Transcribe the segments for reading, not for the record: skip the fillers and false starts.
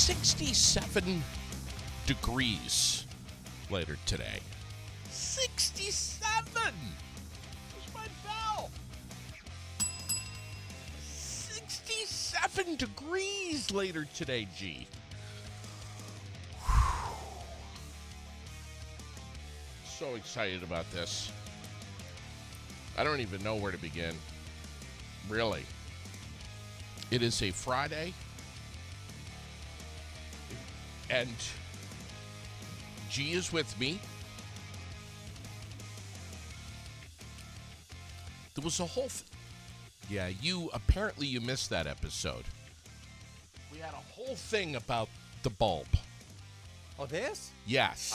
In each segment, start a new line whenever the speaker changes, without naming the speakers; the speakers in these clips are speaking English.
67 degrees later today. 67! Where's my bell? 67 degrees later today, G. So excited about this. I don't even know where to begin. Really. It is a Friday. And G is with me. There was a whole yeah, you missed that episode. We had a whole thing about the bulb.
Oh, this?
Yes.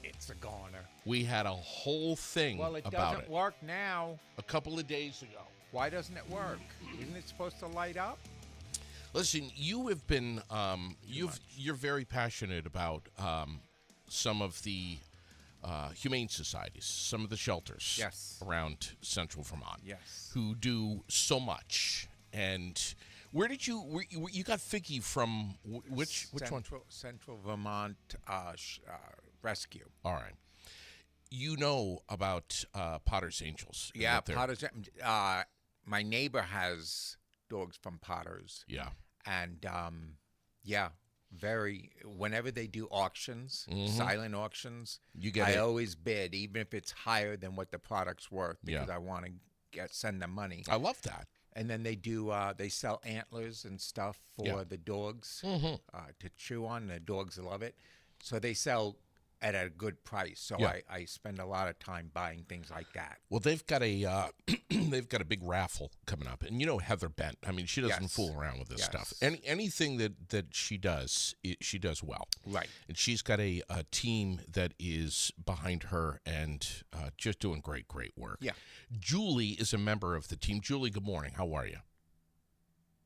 It's a goner.
We had a whole thing
Well, it
about
doesn't work now.
a couple of days ago.
Why doesn't it work? Isn't it supposed to light up?
Listen, you have been you're very passionate about some of the humane societies, some of the shelters
Yes.
around central Vermont.
Yes.
Who do so much. And where did you got Figgy from? Which one?
Central Vermont Rescue.
All right. You know about Potter's Angels.
Yeah,
They're-
Potter's. My neighbor has dogs from Potter's.
Yeah.
And whenever they do auctions, silent auctions,
You get
I
it.
always bid, even if it's higher than what the product's worth, because
Yeah.
I want to send them money.
I love that.
And then they do they sell antlers and stuff for
Yeah.
the dogs
Mm-hmm.
to chew on. The dogs love it, so they sell at a good price. So
Yeah.
I spend a lot of time buying things like that.
Well, they've got a they've got a big raffle coming up, and you know Heather Bent. I mean, she doesn't
Yes.
fool around with this stuff.
Yes.
Anything that she does, she does well.
Right.
And she's got a team that is behind her and just doing great work.
Yeah.
Julie is a member of the team. Julie, good morning. How are you?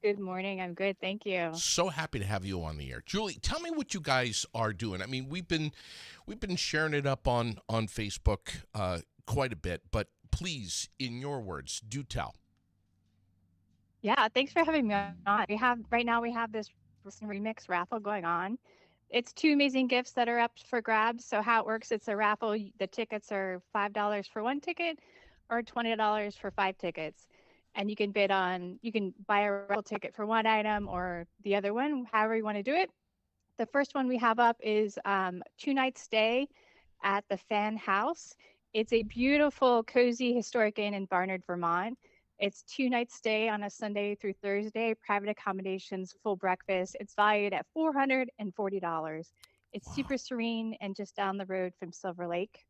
Good morning. I'm good. Thank you.
So happy to have you on the air. Julie, tell me what you guys are doing. I mean, we've been sharing it up on Facebook quite a bit, but please, in your words, do tell.
Yeah, thanks for having me on. Right now we have this remix raffle going on. It's two amazing gifts that are up for grabs. So how it works, it's a raffle. The tickets are $5 for one ticket or $20 for 5 tickets. And you can buy a raffle ticket for one item or the other one, however you want to do it. The first one we have up is 2-night stay at the Fan House. It's a beautiful, cozy, historic inn in Barnard, Vermont. It's 2-night stay on a Sunday through Thursday, private accommodations, full breakfast. It's valued at $440. It's
Wow.
super serene and just down the road from Silver Lake.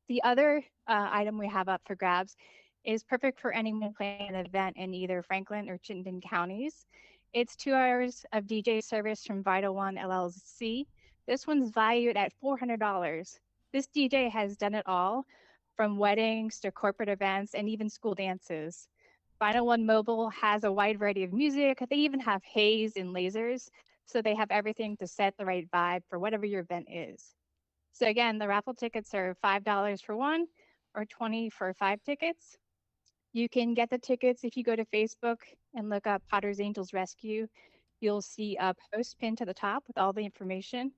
The other item we have up for grabs is perfect for anyone planning an event in either Franklin or Chittenden counties. It's 2 hours of DJ service from Vital One LLC. This one's valued at $400. This DJ has done it all, from weddings to corporate events and even school dances. Vital One Mobile has a wide variety of music. They even have haze and lasers, so they have everything to set the right vibe for whatever your event is. So again, the raffle tickets are $5 for one or $20 for 5 tickets. You can get the tickets if you go to Facebook and look up Potter's Angels Rescue. You'll see a post pinned to the top with all the information.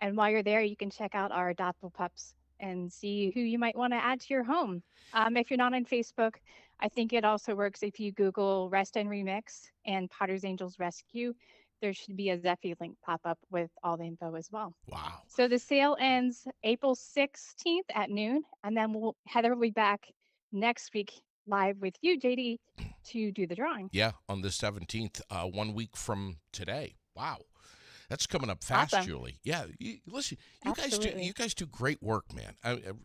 And while you're there, you can check out our adoptable pups and see who you might want to add to your home. If you're not on Facebook, I think it also works if you Google Rest and Remix and Potter's Angels Rescue. There should be a Zeffy link pop up with all the info as well.
Wow.
So the sale ends April 16th at noon, and then Heather will be back next week live with you, JD, to do the drawing.
Yeah, on the 17th, 1 week from today. Wow. That's coming up fast,
Awesome.
Julie. Yeah, listen,
Absolutely.
you guys do great work, man.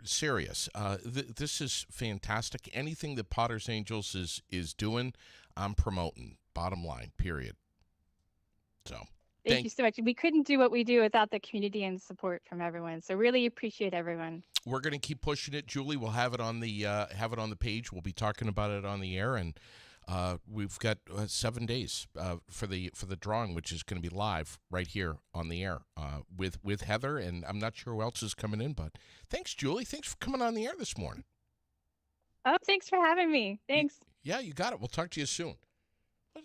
Serious. This is fantastic. Anything that Potter's Angels is doing, I'm promoting. Bottom line, period. So,
Thank you so much. We couldn't do what we do without the community and support from everyone. So really appreciate everyone.
we're going to keep pushing it, Julie. We'll have it on the page. We'll be talking about it on the air, and we've got 7 days for the drawing, which is going to be live right here on the air with Heather, and I'm not sure who else is coming in, but thanks, Julie. Thanks for coming on the air this morning.
Oh, thanks for having me. Thanks.
Yeah, you got it. We'll talk to you soon.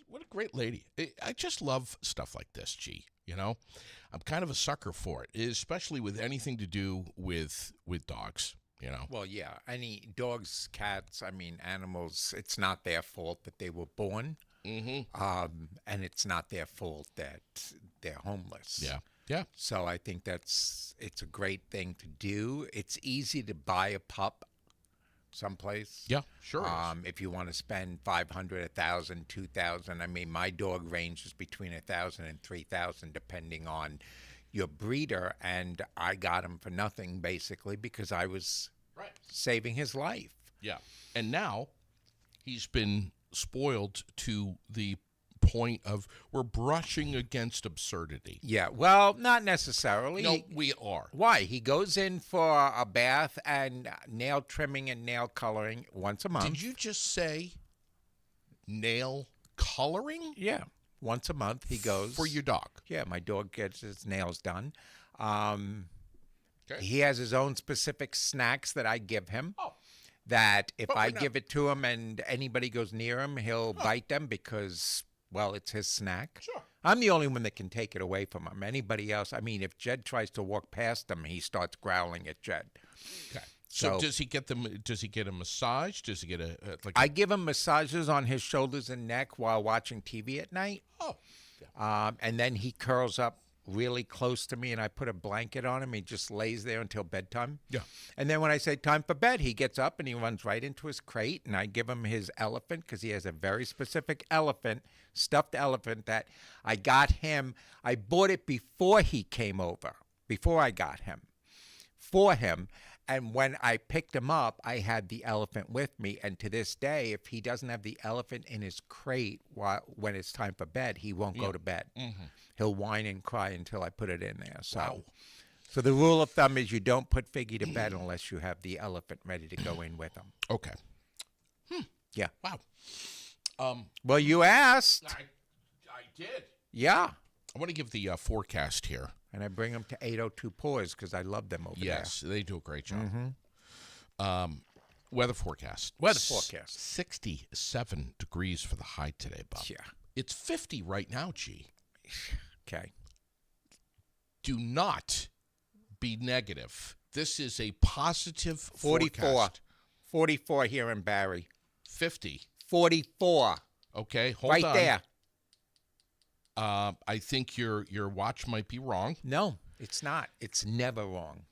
What a great lady. I just love stuff like this, G. You know, I'm kind of a sucker for it, especially with anything to do with dogs. You know.
Well, yeah. Any dogs, cats, I mean, animals, it's not their fault that they were born.
Mm-hmm.
And it's not their fault that they're homeless.
Yeah. Yeah.
So I think it's a great thing to do. It's easy to buy a pup someplace.
Yeah. Sure.
If you want to spend 500, 1,000, 2,000. I mean, my dog ranges between 1,000 and 3,000 depending on your breeder, and I got him for nothing basically because I was
Right.
saving his life.
Yeah. And now he's been spoiled to the point of we're brushing against absurdity.
Yeah, well, not necessarily.
No, we are.
Why? He goes in for a bath and nail trimming and nail coloring once a month.
Did you just say nail coloring?
Yeah, once a month he goes.
For your dog?
Yeah, my dog gets his nails done. Okay.
Okay.
He has his own specific snacks that I give him.
Oh.
That if
But
I
we're not-
give it to him and anybody goes near him, he'll bite them because, well, it's his snack.
Sure.
I'm the only one that can take it away from him. Anybody else, I mean, if Jed tries to walk past him, he starts growling at Jed.
Okay. So,
So-
does he get them? Does he get a massage? Does he get a like?
I give him massages on his shoulders and neck while watching TV at night.
Oh.
And then he curls up really close to me and I put a blanket on him. He just lays there until bedtime.
Yeah.
And then when I say time for bed, he gets up and he runs right into his crate and I give him his elephant because he has a very specific elephant, stuffed elephant that I got him. I bought it before he came over, before I got him, for him. And when I picked him up, I had the elephant with me. And to this day, if he doesn't have the elephant in his crate when it's time for bed, he won't go to bed.
Mm-hmm.
He'll whine and cry until I put it in there. So,
Wow.
so the rule of thumb is you don't put Figgy to bed unless you have the elephant ready to go in with him.
Okay.
Yeah.
Wow.
Well, you asked.
I did.
Yeah.
I want to give the forecast here.
And I bring them to 802 Paws because I love them over
Yes, they do a great job.
Mm-hmm.
Weather forecast.
Weather forecast.
67 degrees for the high today, Bob.
there.
It's 50 right now, G.
Yeah. Okay.
Do not be negative. This is a positive
44.
forecast.
44 here in Barry.
50.
44.
Okay, hold
right
on.
there.
I think your watch might be wrong.
No, it's not. It's never wrong.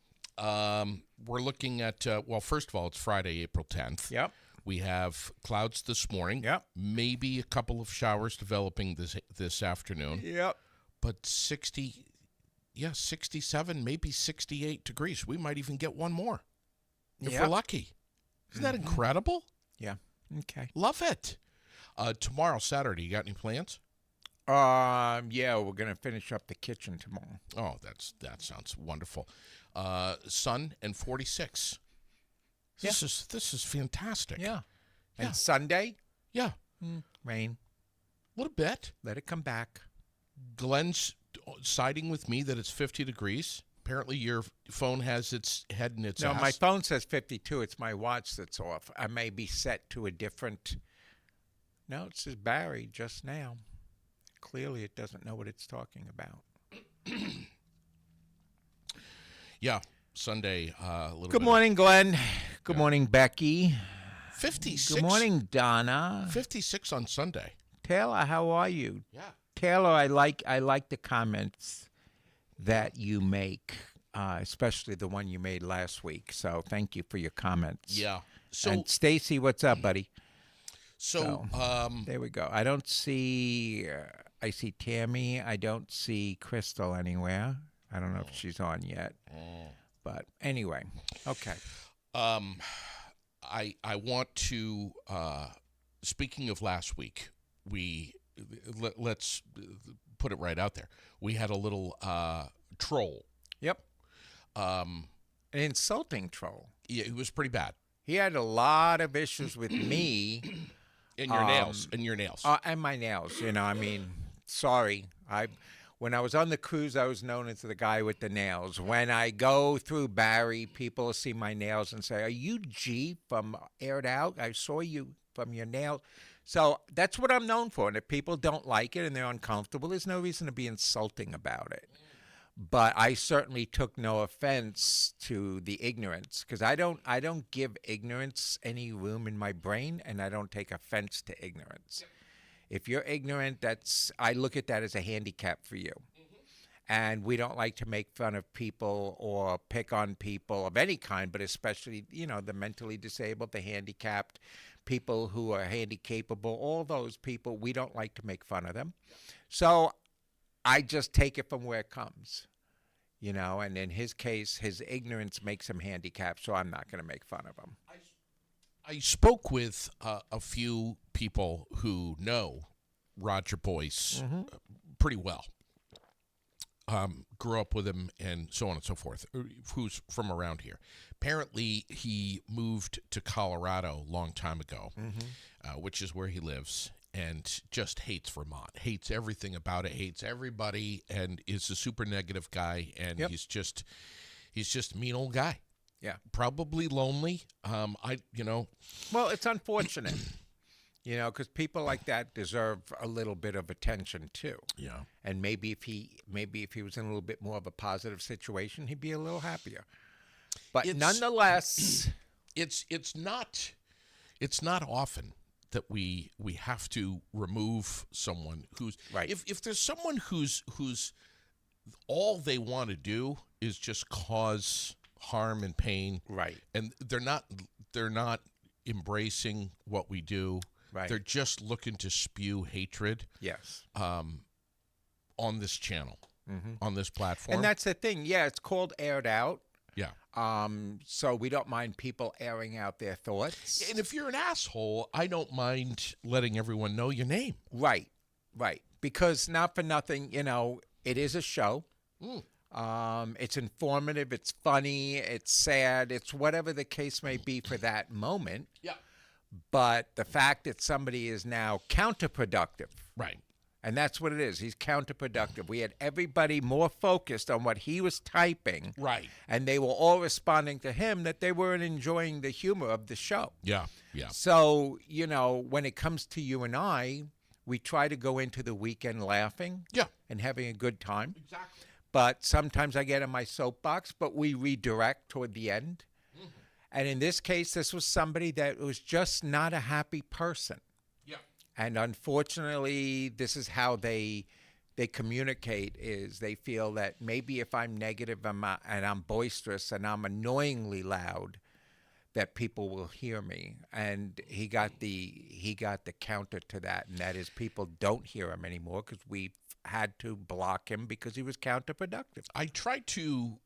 We're looking at, well, first of all, it's Friday, April 10th.
Yep.
We have clouds this morning.
Yep.
Maybe a couple of showers developing this afternoon.
Yep.
But 67, maybe 68 degrees. We might even get one more if we're
Yep.
lucky. Isn't that incredible?
Yeah. Okay.
Love it. Tomorrow, Saturday, you got any plans?
Yeah, we're gonna finish up the kitchen tomorrow.
Oh, that sounds wonderful. Sun and 46. This is fantastic.
Yeah.
Yeah.
And Sunday,
Yeah.
rain.
A little bit.
Let it come back.
Glenn's siding with me that it's 50 degrees. Apparently, your phone has its head in its
No,
ass.
my phone says 52. It's my watch that's off. I may be set to a different. No, it says Barry just now. Clearly, it doesn't know what it's talking about.
Yeah, Sunday. A little.
Good
bit.
morning, Glenn. Good morning, Becky.
56.
Good morning, Donna.
56 on Sunday.
Taylor, how are you?
Yeah.
Taylor, I like the comments that you make, especially the one you made last week. So thank you for your comments.
Yeah. So
And Stacy, what's up, buddy? There we go. I don't see. I see Tammy. I don't see Crystal anywhere. I don't know if she's on yet. But anyway, okay.
I want to. Speaking of last week, let's put it right out there. We had a little troll.
Yep. An insulting troll.
Yeah, it was pretty bad.
He had a lot of issues with me.
And your nails. And your nails.
And my nails, I mean, sorry. When I was on the cruise, I was known as the guy with the nails. When I go through Barry, people see my nails and say, "Are you G from Aired Out? I saw you from your nails." So that's what I'm known for. And if people don't like it and they're uncomfortable, there's no reason to be insulting about it. But I certainly took no offense to the ignorance, because I don't give ignorance any room in my brain, and I don't take offense to ignorance. If you're ignorant, I look at that as a handicap for you. And we don't like to make fun of people or pick on people of any kind, but especially, the mentally disabled, the handicapped, people who are handicapable, all those people, we don't like to make fun of them. So I just take it from where it comes, and in his case, his ignorance makes him handicapped, so I'm not going to make fun of him.
I spoke with a few people who know Roger Boyce pretty well. Grew up with him and so on and so forth, who's from around here. Apparently, he moved to Colorado a long time ago, which is where he lives, and just hates Vermont, hates everything about it, hates everybody, and is a super negative guy, and he's just a mean old guy.
Yeah.
Probably lonely.
Well, it's unfortunate, because people like that deserve a little bit of attention too.
Yeah.
And maybe if he was in a little bit more of a positive situation, he'd be a little happier. But nonetheless,
it's not often that we have to remove someone who's
right.
If there's someone who's all they want to do is just cause harm and pain,
right,
and they're not embracing what we do,
right,
they're just looking to spew hatred,
yes,
on this channel, on this platform.
And that's the thing. Yeah, it's called Aired Out.
Yeah.
So we don't mind people airing out their thoughts.
And if you're an asshole, I don't mind letting everyone know your name.
Right, right. Because not for nothing, it is a show. It's informative, it's funny, it's sad, it's whatever the case may be for that moment.
Yeah.
But the fact that somebody is now counterproductive.
Right.
And that's what it is. He's counterproductive. We had everybody more focused on what he was typing.
Right.
And they were all responding to him that they weren't enjoying the humor of the show.
Yeah. Yeah.
So, when it comes to you and I, we try to go into the weekend laughing.
Yeah.
And having a good time.
Exactly.
But sometimes I get in my soapbox, but we redirect toward the end. And in this case, this was somebody that was just not a happy person.
Yeah.
And unfortunately, this is how they communicate, is they feel that maybe if I'm negative and I'm boisterous and I'm annoyingly loud, that people will hear me. And he got the counter to that, and that is people don't hear him anymore because we've had to block him because he was counterproductive.
I tried to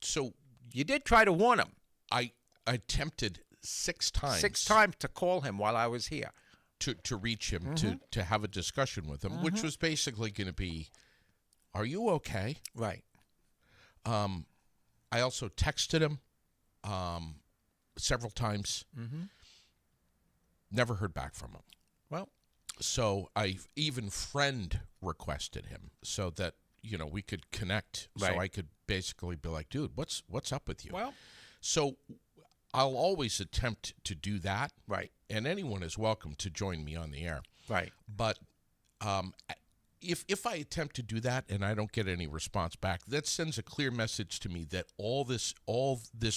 so
you did try to warn him.
I attempted 6 times.
6 times to call him while I was here.
To reach him, to have a discussion with him, which was basically going to be, are you okay?
Right.
I also texted him several times. Never heard back from him.
Well,
so I even friend requested him so that we could connect.
Right.
So I could basically be like, dude, what's up with you?
well,
So I'll always attempt to do that.
right,
And anyone is welcome to join me on the air.
right,
But if I attempt to do that and I don't get any response back, that sends a clear message to me that all this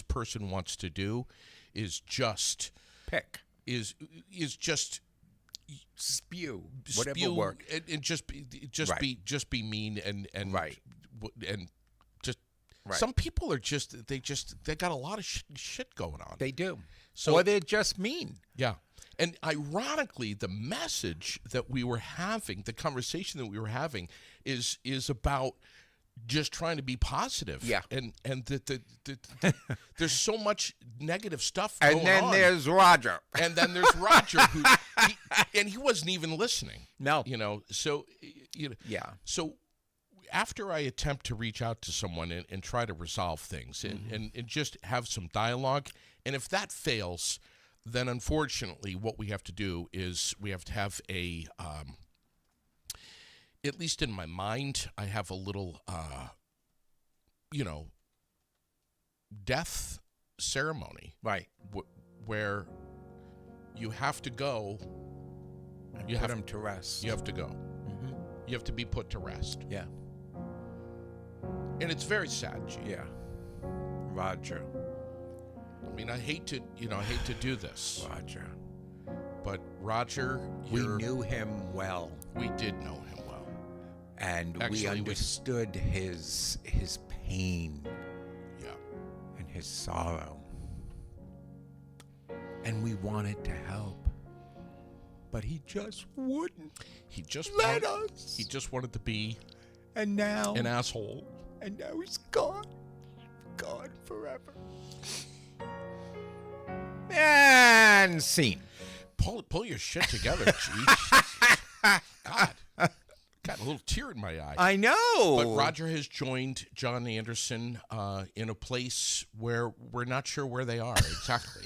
person wants to do is just just
spew whatever work
and just be mean and
right.
And just
Right.
some people are they got a lot of shit going on.
They do.
So-
Or they're just mean.
Yeah. And ironically, the message that we were having, the conversation that we were having is about just trying to be positive.
Yeah.
And there's so much negative stuff
And
going
then
on.
there's Roger.
And then there's Roger who he wasn't even listening.
No.
So
Yeah.
So after I attempt to reach out to someone and try to resolve things and just have some dialogue, and if that fails, then unfortunately what we have to do is we have to have a, at least in my mind, I have a little, death ceremony
Right.
where you have to go
And
You
put
have-
him to rest.
You have to go.
Mhm.
You have to be put to rest.
Yeah.
And it's very sad, Gene.
Yeah. Roger.
I mean, I hate to do this,
Roger.
but Roger,
We knew him well,
we did know him well.
and
Actually,
we understood his pain
Yeah.
and his sorrow. And we wanted to help. But he just wouldn't
He just
let
wanted,
us.
He just wanted to be
And now
an asshole.
and now he's gone. Gone forever. And scene.
Pull your shit together, Gee. God, got a little tear in my eye.
I know.
But Roger has joined John Anderson in a place where we're not sure where they are exactly.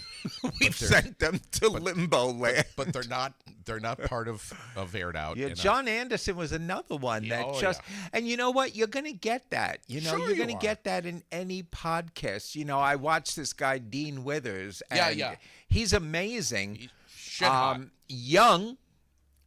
We've
they're-
sent them to limbo land.
But they're not part of Aired Out.
Yeah,
and,
John Anderson was another one
Yeah,
that
oh,
just, and you know what? You're going to get that. You know,
Sure
you're
you
going to
are.
get that in any podcast. You know, I watched this guy, Dean Withers.
Yeah,
And
yeah.
He's amazing.
shit hot.
Young,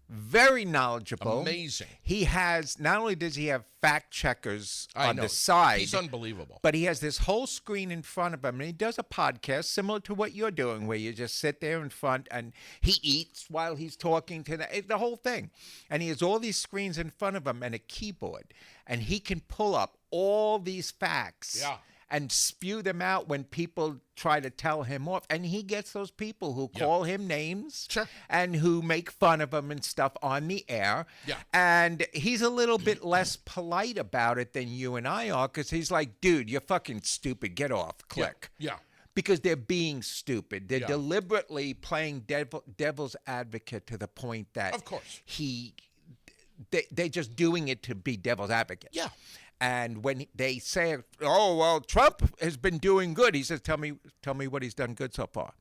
very knowledgeable.
Amazing.
He has, not only does he have fact checkers
I
on
know.
the side,
He's unbelievable.
but he has this whole screen in front of him, and he does a podcast similar to what you're doing, where you just sit there in front and he eats while he's talking to the whole thing. And he has all these screens in front of him and a keyboard, and he can pull up all these facts.
Yeah.
And spew them out when people try to tell him off. And he gets those people who
Yeah.
call him names
Sure.
and who make fun of him and stuff on the air.
Yeah.
And he's a little bit less polite about it than you and I are, because he's like, dude, you're fucking stupid. Get off. Click.
Yeah.
Because they're being stupid. They're
Yeah.
deliberately playing devil's advocate to the point that
Of course.
they're just doing it to be devil's advocate.
Yeah.
And when they say, "Oh well, Trump has been doing good," he says, "Tell me what he's done good so far."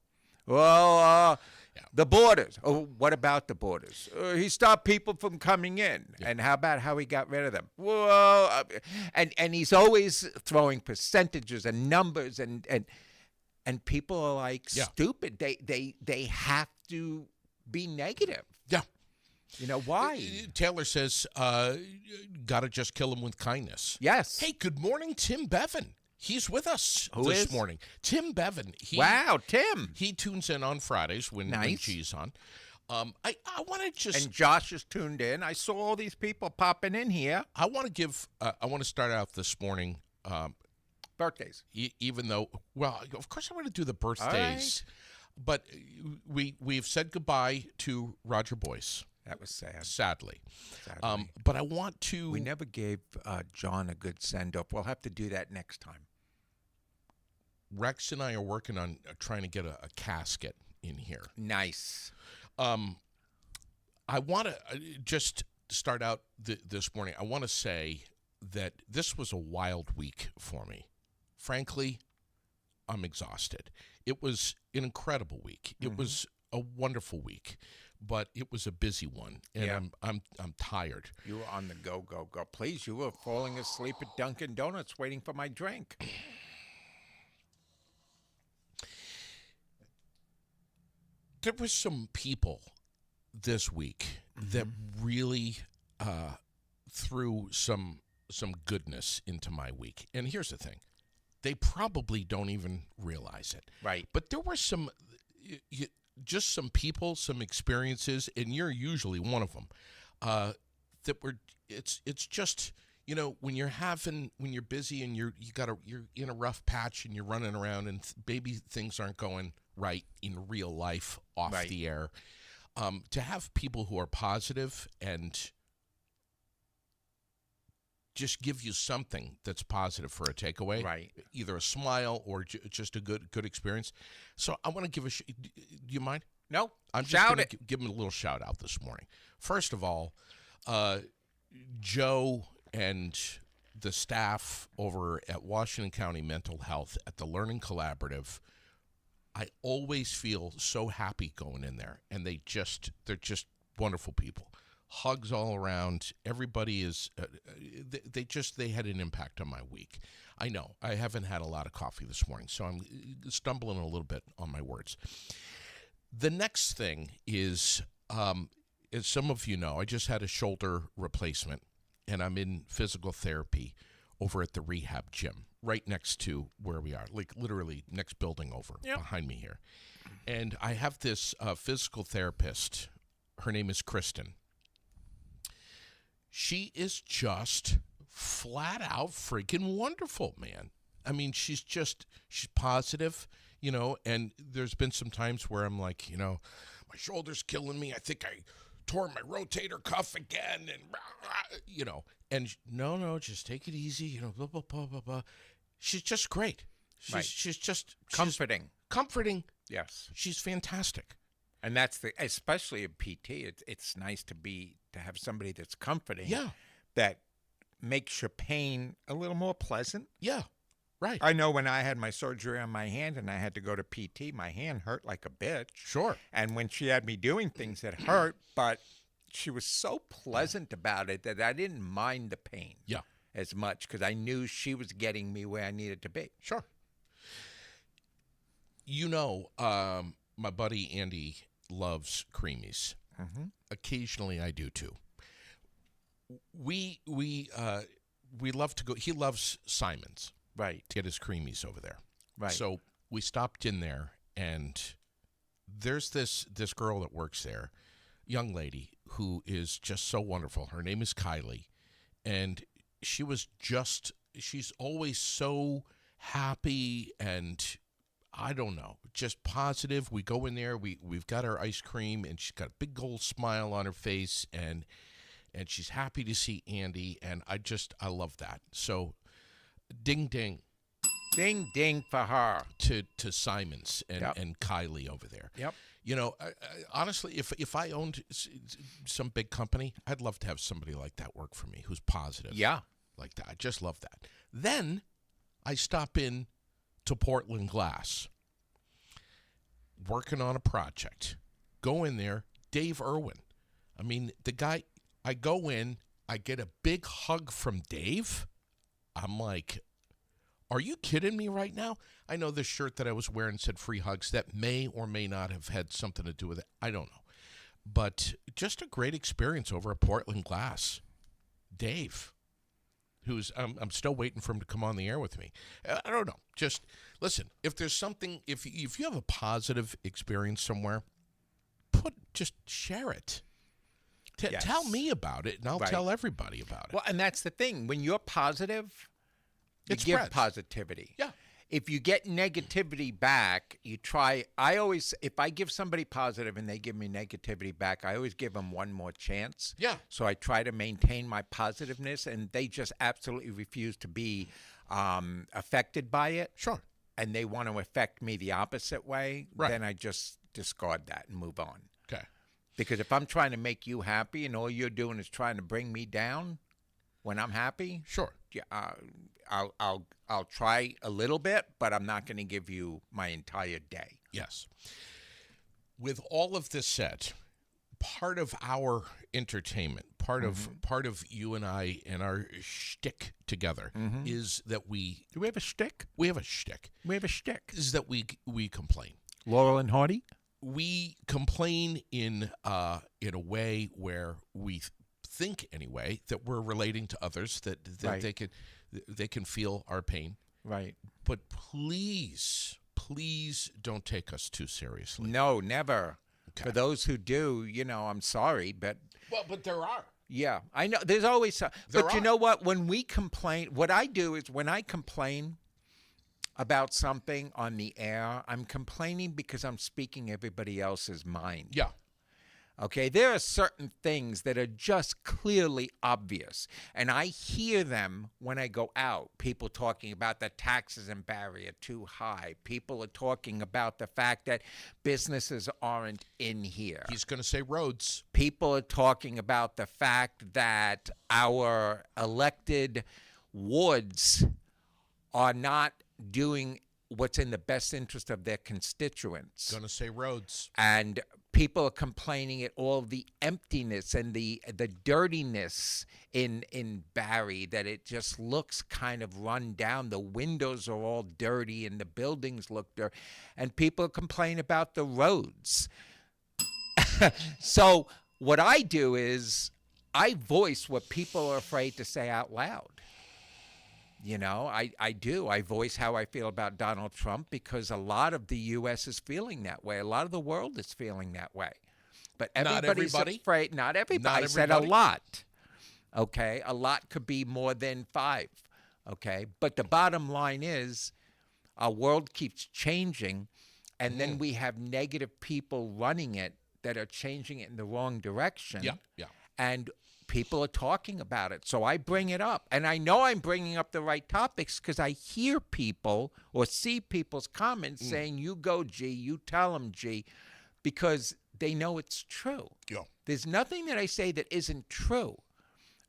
Well, the borders. Oh, what about the borders? He stopped people from coming in. And how about how he got rid of them? Well, and he's always throwing percentages and numbers, and people are like
Yeah.
stupid. They have to be negative.
Yeah.
You know why?
Taylor says, gotta just kill him with kindness.
Yes.
Hey, good morning, Tim Bevan. He's with us
Who
this
is?
morning. Tim Bevan.
Wow, Tim.
He tunes in on Fridays when
Nice.
G's on. I want to just
And Josh is tuned in. I saw all these people popping in here.
I want to give I want to start out this morning.
Birthdays.
Even though, well, of course I want to do the birthdays, but we've said goodbye to Roger Boyce,
That was sad.
sadly.
Sadly.
But I want to.
We never gave John a good send off. We'll have to do that next time.
Rex and I are working on trying to get a casket in here.
Nice.
I want to just start out this morning. I want to say that this was a wild week for me. Frankly, I'm exhausted. It was an incredible week. It was a wonderful week, but it was a busy one, and
Yeah.
I'm tired.
You were on the go. Please, you were falling asleep at Dunkin' Donuts waiting for my drink.
There were some people this week that really threw some goodness into my week. And here's the thing. They probably don't even realize it.
Right.
But there were just some people, some experiences, and you're usually one of them, that were, it's just, you know, when you're busy and you're in a rough patch and you're running around and maybe things aren't going right in real life off
Right.
the air, to have people who are positive and just give you something that's positive for a takeaway,
Right.
either a smile or just a good experience. So I want to give do you mind?
No.
I'm just
Shout
going
it.
to give him a little shout out this morning. First of all, Joe and the staff over at Washington County Mental Health at the Learning Collaborative, I always feel so happy going in there, and they're just wonderful people. Hugs all around. Everybody is. They had an impact on my week. I know I haven't had a lot of coffee this morning, so I'm stumbling a little bit on my words. The next thing is, as some of you know, I just had a shoulder replacement, and I'm in physical therapy over at the rehab gym right next to where we are, like literally next building over behind me here. And I have this physical therapist. Her name is Kristen. She is just flat out freaking wonderful, man. I mean, she's positive, you know, and there's been some times where I'm like, you know, my shoulder's killing me. I think I tore my rotator cuff again, and, you know, and no, just take it easy, you know, blah, blah, blah, blah, blah. She's just great. She's just
Comforting.
Comforting.
Yes.
She's fantastic.
And that's especially a PT. It's nice to have somebody that's comforting.
Yeah.
That makes your pain a little more pleasant.
Yeah. Right.
I know when I had my surgery on my hand and I had to go to PT, my hand hurt like a bitch.
Sure.
And when she had me doing things that hurt, but she was so pleasant about it that I didn't mind the pain as much because I knew she was getting me where I needed to be.
Sure. You know, my buddy Andy loves creamies.
Mm-hmm.
Occasionally I do too. We love to go. He loves Simon's.
Right.
To get his creamies over there.
Right.
So we stopped in there, and there's this girl that works there, young lady, who is just so wonderful. Her name is Kylie, and she's always so happy and I don't know, just positive. We go in there, we've got our ice cream, and she's got a big old smile on her face, and she's happy to see Andy, and I love that. So ding ding.
Ding ding for her.
To Simon's and Kylie over there.
Yep.
You know, I, honestly, if I owned some big company, I'd love to have somebody like that work for me who's positive.
Yeah.
Like that. I just love that. Then I stop in to Portland Glass, working on a project. Go in there, Dave Irwin. I mean, the guy, I go in, I get a big hug from Dave. I'm like, are you kidding me right now? I know the shirt that I was wearing said free hugs. That may or may not have had something to do with it. I don't know. But just a great experience over at Portland Glass. Dave, who's, I'm still waiting for him to come on the air with me. I don't know. Just listen, if there's something, if you have a positive experience somewhere, just share it.
Yes.
Tell me about it, and I'll tell everybody about it.
Well, and that's the thing. When you're positive, you give
spreads.
positivity.
Yeah.
If you get negativity back, you try. If I give somebody positive and they give me negativity back, I always give them one more chance.
Yeah.
So I try to maintain my positiveness, and they just absolutely refuse to be affected by it.
Sure.
And they want to affect me the opposite way.
Right.
Then I just discard that and move on.
Okay.
Because if I'm trying to make you happy and all you're doing is trying to bring me down when I'm happy,
Sure.
yeah, I'll try a little bit, but I'm not going to give you my entire day.
Yes. With all of this said, part of our entertainment, part of you and I and our shtick together is that
Do we have a shtick?
we have a shtick.
We have a shtick.
Is that we complain.
Laurel and Hardy?
We complain in a way where we think anyway that we're relating to others, that
Right.
they can feel our pain.
Right.
But please don't take us too seriously.
No, never.
Okay.
For those who do, I'm sorry, but
Well, but there are.
yeah, I know there's always some. But you
are.
know what? When we complain, what I do is when I complain about something on the air, I'm complaining because I'm speaking everybody else's mind.
Yeah.
Okay, there are certain things that are just clearly obvious, and I hear them when I go out. People talking about the taxes in Barrie are too high. People are talking about the fact that businesses aren't in here.
He's going to say roads.
People are talking about the fact that our elected wards are not doing what's in the best interest of their constituents.
Going to say roads.
And people are complaining at all the emptiness and the dirtiness in Barrie, that it just looks kind of run down. The windows are all dirty and the buildings look dirty. And people complain about the roads. So what I do is I voice what people are afraid to say out loud. You know, I do. I voice how I feel about Donald Trump because a lot of the U.S. is feeling that way. A lot of the world is feeling that way. But
Not
everybody's
everybody?
afraid. Not everybody.
Not
I said a
everybody?
lot. Okay? A lot could be more than 5. Okay? But the bottom line is our world keeps changing, and then we have negative people running it that are changing it in the wrong direction.
Yeah, yeah.
And people are talking about it. So I bring it up. And I know I'm bringing up the right topics because I hear people or see people's comments saying, you go, G, you tell them, G, because they know it's true.
Yeah.
There's nothing that I say that isn't true.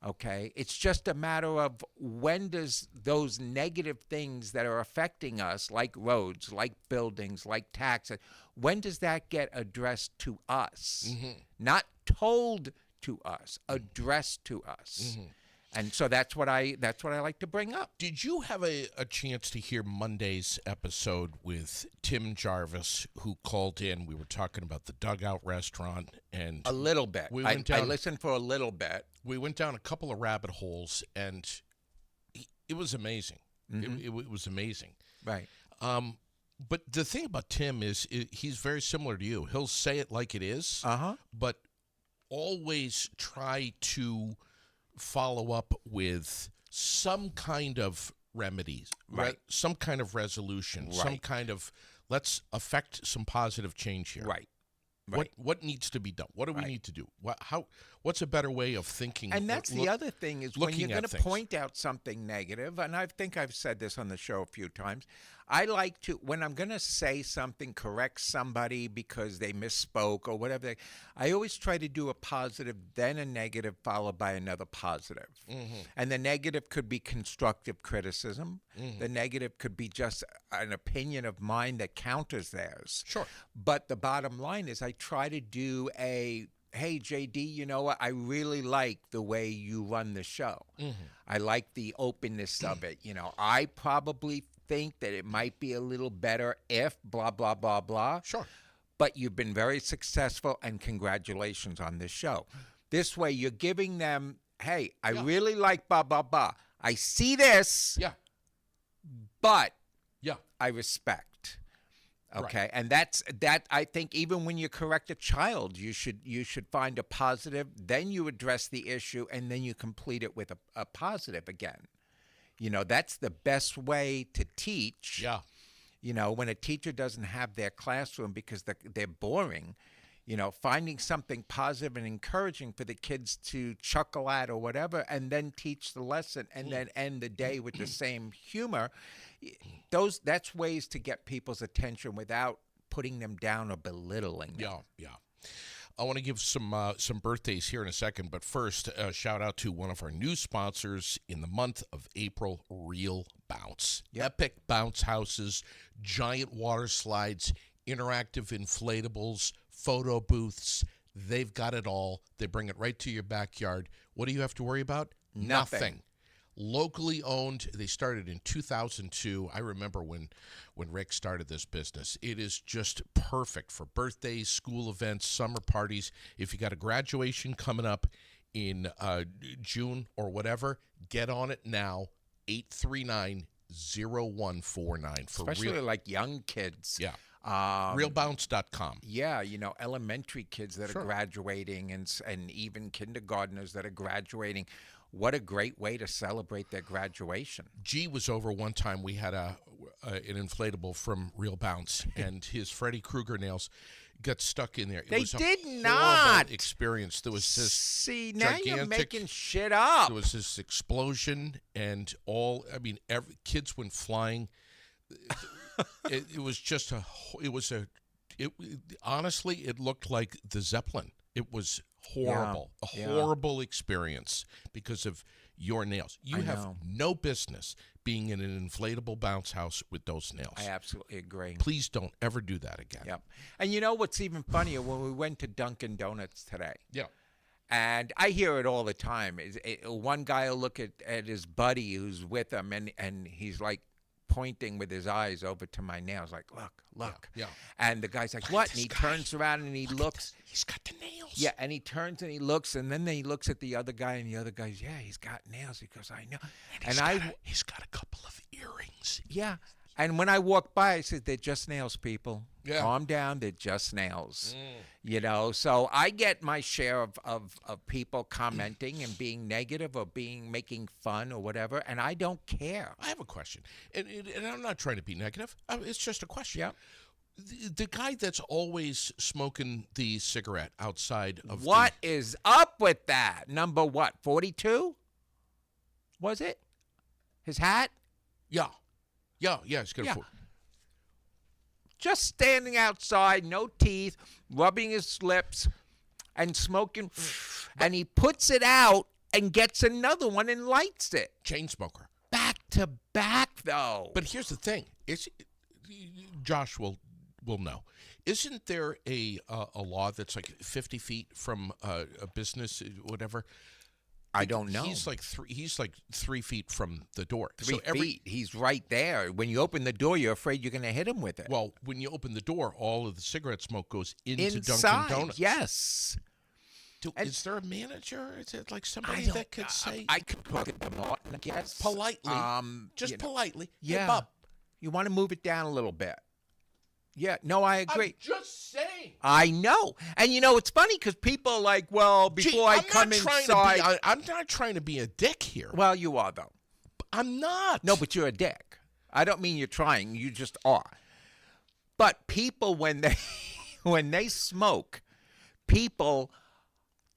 Okay? It's just a matter of when does those negative things that are affecting us, like roads, like buildings, like taxes, when does that get addressed to us? Not told to us, addressed to us. And so that's what I like to bring up.
Did you have a chance to hear Monday's episode with Tim Jarvis, who called in? We were talking about the Dugout Restaurant, and
A little bit.
We
I
went down-
listened for a little bit.
we went down a couple of rabbit holes, and it was amazing. It was amazing.
Right.
But the thing about Tim is he's very similar to you. He'll say it like it is, but always try to follow up with some kind of remedies,
Right.
some kind of resolution, some
Right.
kind of let's affect some positive change here.
Right. Right.
What needs to be done? What do we
Right.
need to do? What's a better way of thinking?
And that's the other thing is when
looking
you're
at
going to
things.
point out something negative, and I think I've said this on the show a few times, I like to, when I'm going to say something, correct somebody because they misspoke or whatever, I always try to do a positive, then a negative, followed by another positive. And the negative could be constructive criticism. The negative could be just an opinion of mine that counters theirs.
Sure.
But the bottom line is I try to do a, hey, JD, you know what? I really like the way you run the show. I like the openness of it. You know, I probably think that it might be a little better if blah, blah, blah, blah.
Sure.
But you've been very successful, and congratulations on this show. This way, you're giving them, hey, I really like blah, blah, blah. I see this,
Yeah.
but
Yeah.
I respect.
Right.
Okay, and that I think even when you correct a child, you should find a positive, then you address the issue, and then you complete it with a positive again. You know, that's the best way to teach.
Yeah.
You know, when a teacher doesn't have their classroom because they're boring, you know, finding something positive and encouraging for the kids to chuckle at or whatever, and then teach the lesson and then end the day with the same humor. That's ways to get people's attention without putting them down or belittling them.
Yeah. I want to give some birthdays here in a second, but first, shout out to one of our new sponsors in the month of April, Real Bounce. Epic bounce houses, giant water slides, interactive inflatables, photo booths. They've got it all. They bring it right to your backyard. What do you have to worry about?
Nothing.
Locally owned. They started in 2002. I remember when Rick started this business. It is just perfect for birthdays, school events, summer parties. If you got a graduation coming up in June or whatever, get on it now. 839-0149 for
Especially
real.
like young kids.
Yeah.
Um,
Realbounce.com.
Yeah, you know, elementary kids that
Sure.
are graduating and even kindergartners that are graduating. What a great way to celebrate their graduation.
G was over one time. We had an inflatable from Real Bounce, and his Freddy Krueger nails got stuck in there. It
They
was a
did
horrible
not.
experience. There was this
See, now you're
gigantic-
making shit up.
there was this explosion, and kids went flying. It was just honestly, it looked like the Zeppelin. It was horrible,
Yeah.
a horrible experience because of your nails. You
I
have
know.
no business being in an inflatable bounce house with those nails.
I absolutely agree.
Please don't ever do that again.
Yep. And you know what's even funnier? When we went to Dunkin' Donuts today,
Yeah.
and I hear it all the time. One guy will look at his buddy who's with him, and he's like pointing with his eyes over to my nails, like, look.
Yeah.
And the guy's like, what? And he turns around and he looks.
He's got the nails.
Yeah, and he turns and he looks, and then he looks at the other guy, and the other guy's, yeah, he's got nails. He goes, I know.
He's got a couple of earrings.
Yeah. And when I walked by, I said, they're just nails, people.
Yeah.
Calm down. They're just nails. You know, so I get my share of people commenting and being negative or making fun or whatever, and I don't care.
I have a question, and I'm not trying to be negative. It's just a question.
Yeah.
The guy that's always smoking the cigarette outside of
What is up with that? Number what? 42? Was it? His hat?
Yeah. He's gonna.
Yeah. Just standing outside, no teeth, rubbing his lips and smoking, and he puts it out and gets another one and lights it.
Chain smoker.
Back to back, though.
But here's the thing: Josh will know. Isn't there a law that's like 50 feet from a business, whatever?
I don't know.
He's like 3 feet from the door.
3 feet. He's right there. When you open the door, you're afraid you're going to hit him with it.
Well, when you open the door, all of the cigarette smoke goes into
Inside,
Dunkin' Donuts.
Yes.
Is there a manager? Is it like somebody
don't-
that could say
I could talk it to Martin, I guess.
politely,
you know,
politely,
yeah.
hey, Bob,
You want to move it down a little bit. Yeah. No, I agree.
I'm just saying.
I know. And you know, it's funny because people are like, well, before I come inside.
I'm not trying to be a dick here.
Well, you are, though.
I'm not.
No, but you're a dick. I don't mean you're trying. You just are. But people, when they smoke, people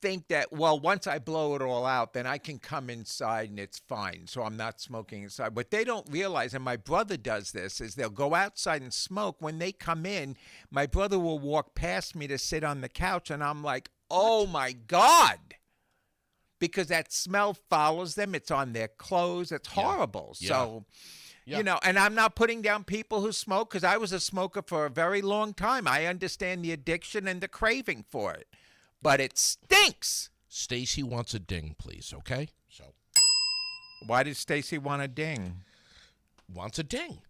think that, well, once I blow it all out, then I can come inside and it's fine. So I'm not smoking inside. What they don't realize, and my brother does this, is they'll go outside and smoke. When they come in, my brother will walk past me to sit on the couch, and I'm like, oh, my God. Because that smell follows them. It's on their clothes. It's horrible.
Yeah.
So,
Yeah.
you know, and I'm not putting down people who smoke because I was a smoker for a very long time. I understand the addiction and the craving for it. But it stinks.
Stacy wants a ding, please. Okay. So
Why did Stacy want a ding?
wants a ding.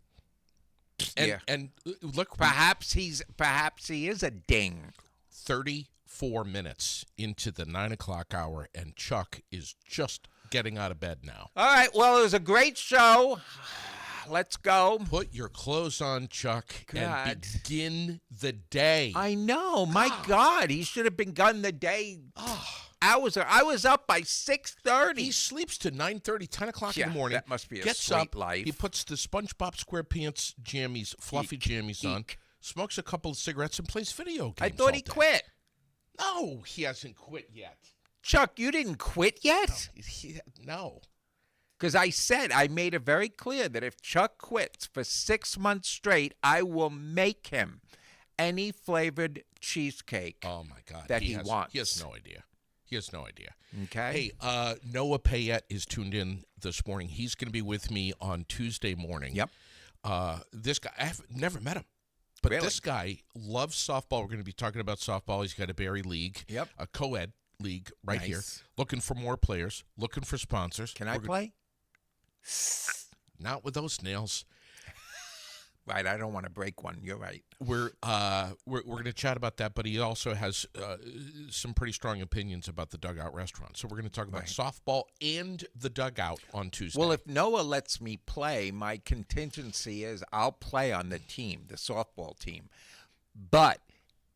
And,
Yeah.
and look,
Perhaps he is a ding.
34 minutes into the 9 o'clock hour, and Chuck is just getting out of bed now.
All right. Well, it was a great show. Let's go.
Put your clothes on, Chuck, and
God.
begin the day.
I know. My God, he should have begun the day hours. I was up by 6:30.
He sleeps to 9:30, 10 o'clock in
Yeah,
the morning.
that must be a
Gets
sweet
up,
life.
He puts the SpongeBob SquarePants jammies, fluffy jammies on,
Eek.
smokes a couple of cigarettes, and plays video games.
I thought he
all day.
quit.
No, he hasn't quit yet.
Chuck, you didn't quit yet?
No.
Because I made it very clear that if Chuck quits for 6 months straight, I will make him any flavored cheesecake
Oh, my God.
that he wants.
He has no idea. He has no idea.
Okay.
Hey, Noah Payette is tuned in this morning. He's going to be with me on Tuesday morning.
Yep.
This guy, I've never met him, but
Really?
this guy loves softball. We're going to be talking about softball. He's got a Berry League,
Yep.
a co-ed league right here.
Nice.
Looking for more players, looking for sponsors.
Can I
We're
play?
Not with those nails.
Right, I don't want to break one. You're right.
We're going to chat about that, but he also has some pretty strong opinions about the Dugout Restaurant. So we're going to talk about
Right.
softball and the Dugout on Tuesday.
Well, if Noah lets me play, my contingency is I'll play on the team, the softball team. But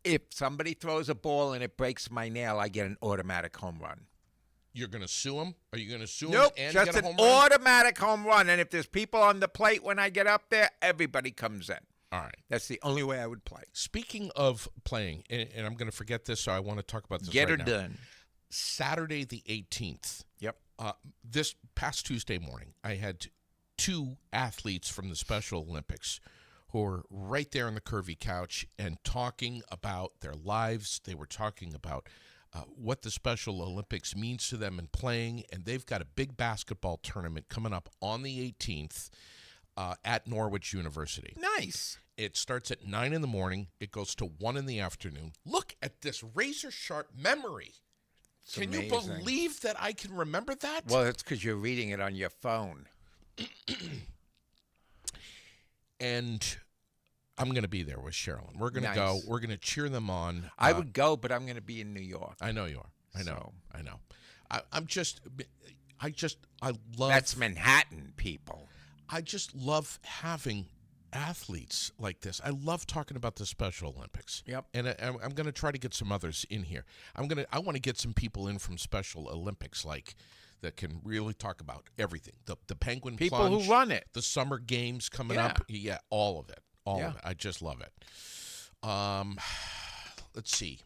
if somebody throws a ball and it breaks my nail, I get an automatic home run.
you're going to sue him, are you going to sue him
Nope,
and
just
get a
an
home run?
automatic home run. And if there's people on the plate when I get up there, everybody comes in.
All right.
That's the only way I would play.
Speaking of playing, and I'm going to forget this, so I want to talk about this
Get her
right now.
done.
Saturday the 18th,
Yep.
this past Tuesday morning, I had two athletes from the Special Olympics who were right there on the curvy couch and talking about their lives. They were talking about what the Special Olympics means to them in playing, and they've got a big basketball tournament coming up on the 18th at Norwich University.
Nice.
It starts at 9 in the morning. It goes to 1 in the afternoon. Look at this razor-sharp memory.
It's
Can you
amazing.
believe that I can remember that?
Well, it's because you're reading it on your phone.
And I'm going to be there with Sherilyn. We're going to go.
Nice.
We're going to cheer them on.
I would go, but I'm going to be in New York.
I know you are. I know.
So-
I know. I love.
That's Manhattan, people.
I just love having athletes like this. I love talking about the Special Olympics.
Yep.
And I'm going to try to get some others in here. I want to get some people in from Special Olympics, like that can really talk about everything. The penguin
People
plunge,
who run it.
the summer games coming
Yeah.
up. Yeah, all of it. All
Yeah.
of it. I just love it. Let's see.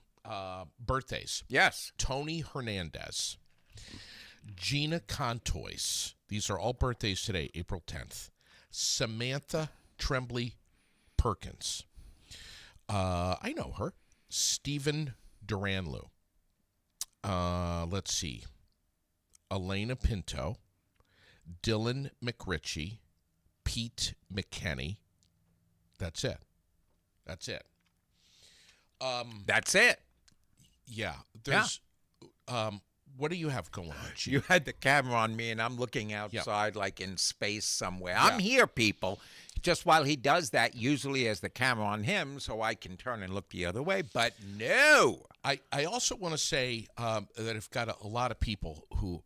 Birthdays.
Yes.
Tony Hernandez, Gina Contois. These are all birthdays today, April 10th. Samantha Tremblay Perkins. I know her. Stephen Duranlu. Let's see. Elena Pinto. Dylan McRitchie. Pete McKenney. That's it. That's it.
That's it.
Yeah. There's. What do you have going on, Chief?
You had the camera on me, and I'm looking outside like in space somewhere.
Yeah.
I'm here, people. Just while he does that, usually has the camera on him, so I can turn and look the other way. But no.
I also want to say that I've got a lot of people who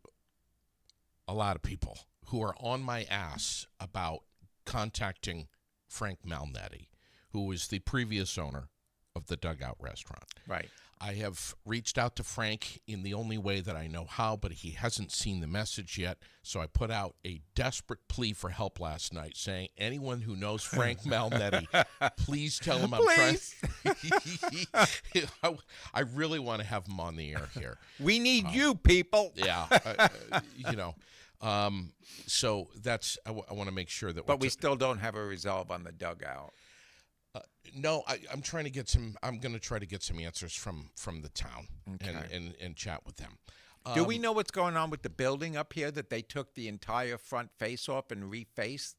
are on my ass about contacting Frank Malnetti, who was the previous owner of the Dugout Restaurant.
Right.
I have reached out to Frank in the only way that I know how, but he hasn't seen the message yet. So I put out a desperate plea for help last night saying, anyone who knows Frank Malnetti, please tell him I'm trying. I really want to have him on the air here.
We need you, people.
Yeah. So that's, I want to make sure that
But we still don't have a resolve on the dugout.
No, I'm trying to get some. I'm going to try to get some answers from the town
Okay.
and chat with them.
Do we know what's going on with the building up here that they took the entire front face off and refaced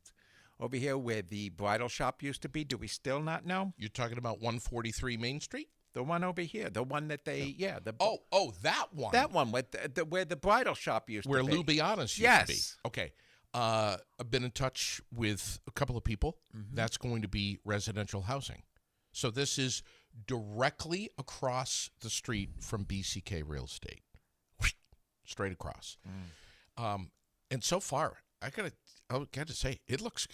over here where the bridal shop used to be? Do we still not know?
You're talking about 143 Main Street?
The one over here, the one that they,
That one.
that one with where the bridal shop used
where
to be.
Lou Bianas used to be.
Yes.
Okay. I've been in touch with a couple of people. That's going to be residential housing. So this is directly across the street from BCK Real Estate. Straight across. And so far, I got to say,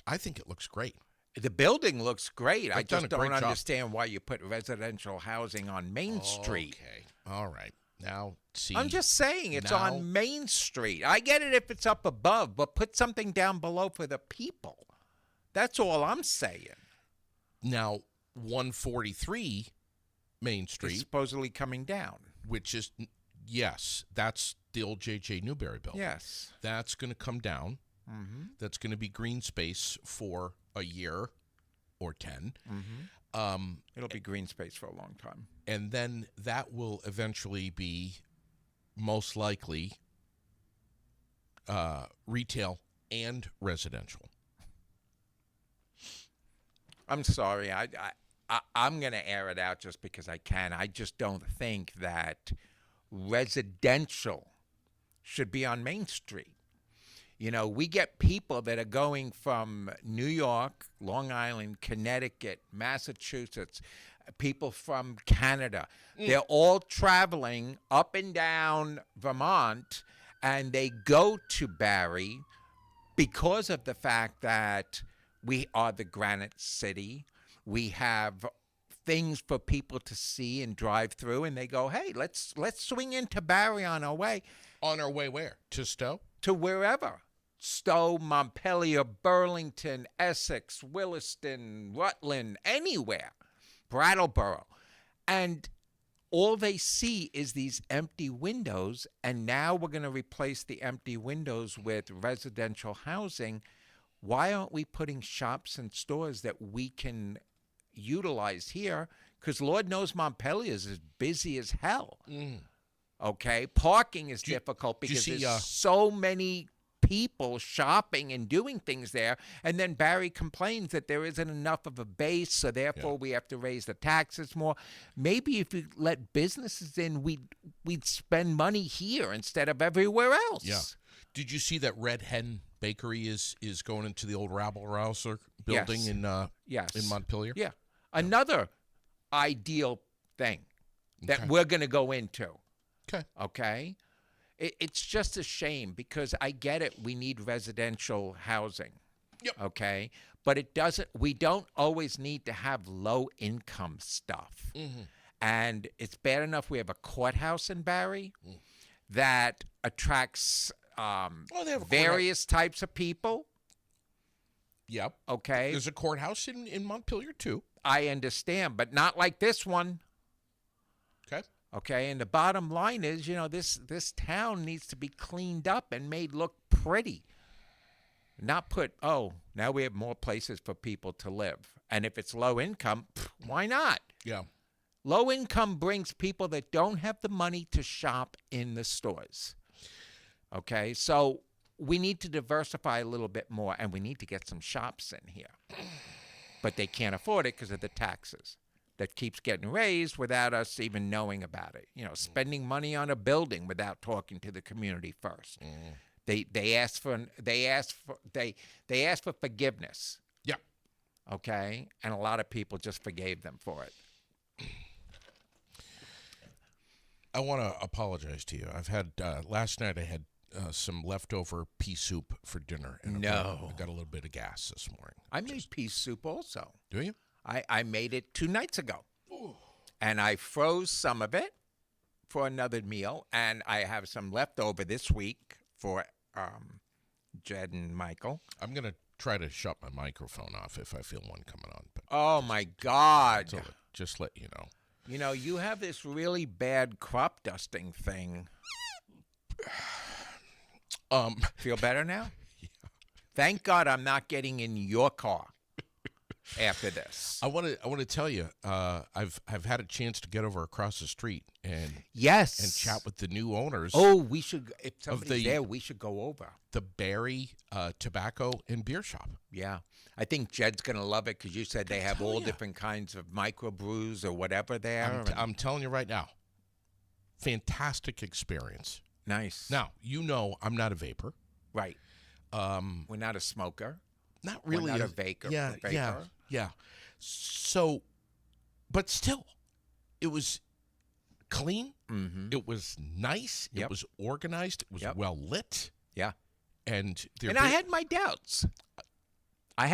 I think it looks great.
The building looks great. I
They've done
just
a great
don't
job.
understand why you put residential housing on Main Street.
Okay. All right. Now, see.
I'm just saying it's
now-
on Main Street. I get it if it's up above, but put something down below for the people. That's all I'm saying.
Now, 143 Main
It's
Street,
supposedly coming down.
which is, yes, that's the old J.J. Newberry building.
Yes.
That's going to come down.
Mm-hmm.
That's going to be green space for a year or 10.
Mm-hmm. It'll be green space for a long time.
And then that will eventually be most likely retail and residential.
I'm sorry. I'm going to air it out just because I can. I just don't think that residential should be on Main Street. You know, we get people that are going from New York, Long Island, Connecticut, Massachusetts, people from Canada. They're all traveling up and down Vermont, and they go to Barrie because of the fact that we are the Granite City. We have things for people to see and drive through, and they go, hey, let's swing into Barrie on our way
On our way where? To Stowe?
to wherever. Stowe, Montpelier, Burlington, Essex, Williston, Rutland, anywhere, Brattleboro. And all they see is these empty windows, and now we're going to replace the empty windows with residential housing. Why aren't we putting shops and stores that we can utilize here? Because Lord knows Montpelier is as busy as hell. Okay? Parking is difficult
do you
because
see,
there's so many people shopping and doing things there. And then Barrie complains that there isn't enough of a base, so therefore we have to raise the taxes more. Maybe if we let businesses in, we'd spend money here instead of everywhere else.
Yeah. Did you see that Red Hen Bakery is going into the old rabble rouser building
Yes.
in
Yes.
Montpelier.
Yeah. Another ideal thing that
Okay.
we're going to go into.
Okay.
Okay. It's just a shame because I get it. We need residential housing.
Yep.
Okay. But it doesn't, we don't always need to have low income stuff.
Mm-hmm.
And it's bad enough we have a courthouse in Barry that attracts
They have a courthouse.
various types of people.
Yep.
Okay.
There's a courthouse in Montpelier too.
I understand, but not like this one.
Okay.
Okay, and the bottom line is, this town needs to be cleaned up and made look pretty. Not put, now we have more places for people to live. And if it's low income, why not?
Yeah.
Low income brings people that don't have the money to shop in the stores. Okay, so we need to diversify a little bit more, and we need to get some shops in here. But they can't afford it because of the taxes that keeps getting raised without us even knowing about it. Spending money on a building without talking to the community first. They ask for forgiveness.
Yeah.
Okay, and a lot of people just forgave them for it.
I want to apologize to you. I've had last night. I had some leftover pea soup for dinner, and I got a little bit of gas this morning.
I made pea soup also.
Do you?
I made it 2 nights ago. And I froze some of it for another meal. And I have some left over this week for Jed and Michael.
I'm gonna try to shut my microphone off if I feel one coming on. But
Oh, my God.
just let you know.
You have this really bad crop dusting thing. Feel better now? Yeah. Thank God I'm not getting in your car after this.
I want to tell you, I've had a chance to get over across the street and
Yes.
chat with the new owners.
Oh, we should. If somebody's there, we should go over.
The Barry Tobacco and Beer Shop.
Yeah. I think Jed's going to love it because you said they have all
ya.
different kinds of microbrews or whatever there.
I'm telling you right now, fantastic experience.
Nice.
Now, I'm not a vapor.
Right. We're not a smoker.
Not really.
We're not a vapor.
Yeah. So, but still, it was clean.
Mm-hmm.
It was nice.
Yep.
It was organized. It was well lit.
Yeah.
And
I had my doubts.
I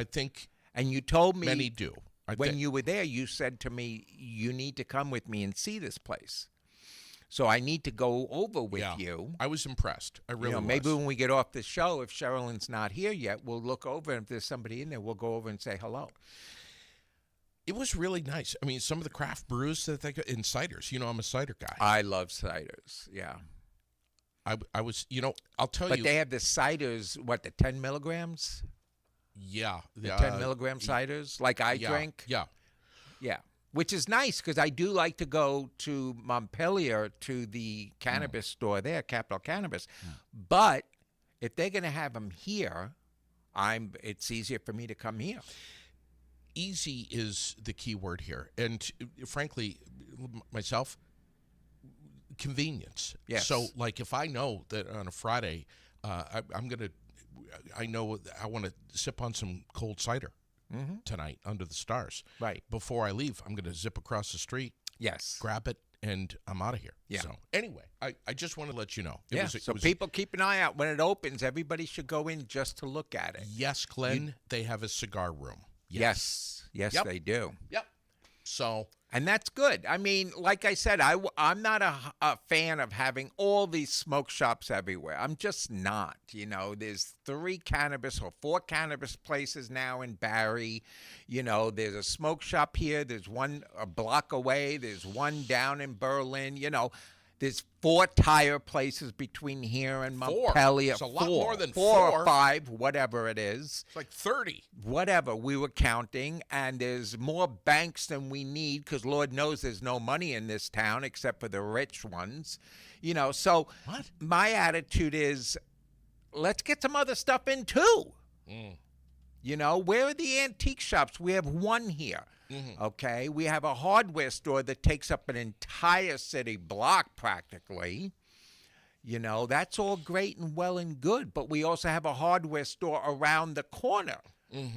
think
And you told me
many do.
when you were there, you said to me, you need to come with me and see this place. So I need to go over with you.
I was impressed. I really was.
Maybe when we get off the show, if Sherilyn's not here yet, we'll look over, and if there's somebody in there, we'll go over and say hello.
It was really nice. I mean, some of the craft brews that they got in ciders. I'm a cider guy.
I love ciders. Yeah.
I was, I'll tell
But
you.
they have the ciders, the 10 milligrams?
Yeah.
The 10 milligram ciders, like I drink?
Yeah.
Yeah. Which is nice because I do like to go to Montpelier to the cannabis store there, Capital Cannabis. But if they're going to have them here, it's easier for me to come here.
Easy is the key word here. And frankly, myself, convenience.
Yes.
So, like, if I know that on a Friday, I know I want to sip on some cold cider tonight under the stars.
Right.
Before I leave, I'm going to zip across the street,
Yes.
grab it, and I'm out of here.
Yeah.
So, anyway, I just want to let you know.
People keep an eye out. When it opens, everybody should go in just to look at it.
Yes, Glenn, they have a cigar room.
Yes,
Yep.
they do.
Yep. So,
And that's good. I mean, like I said, I'm not a fan of having all these smoke shops everywhere. I'm just not. There's 3 cannabis or 4 cannabis places now in Barry. There's a smoke shop here. There's one a block away. There's one down in Berlin. There's 4 tire places between here and
4.
Montpelier.
It's a lot more than
4
4.
or 5, whatever it is.
it's like 30.
Whatever we were counting, and there's more banks than we need because Lord knows there's no money in this town except for the rich ones. So
What?
my attitude is, let's get some other stuff in too. Where are the antique shops? We have one here. Okay, we have a hardware store that takes up an entire city block practically. That's all great and well and good, but we also have a hardware store around the corner.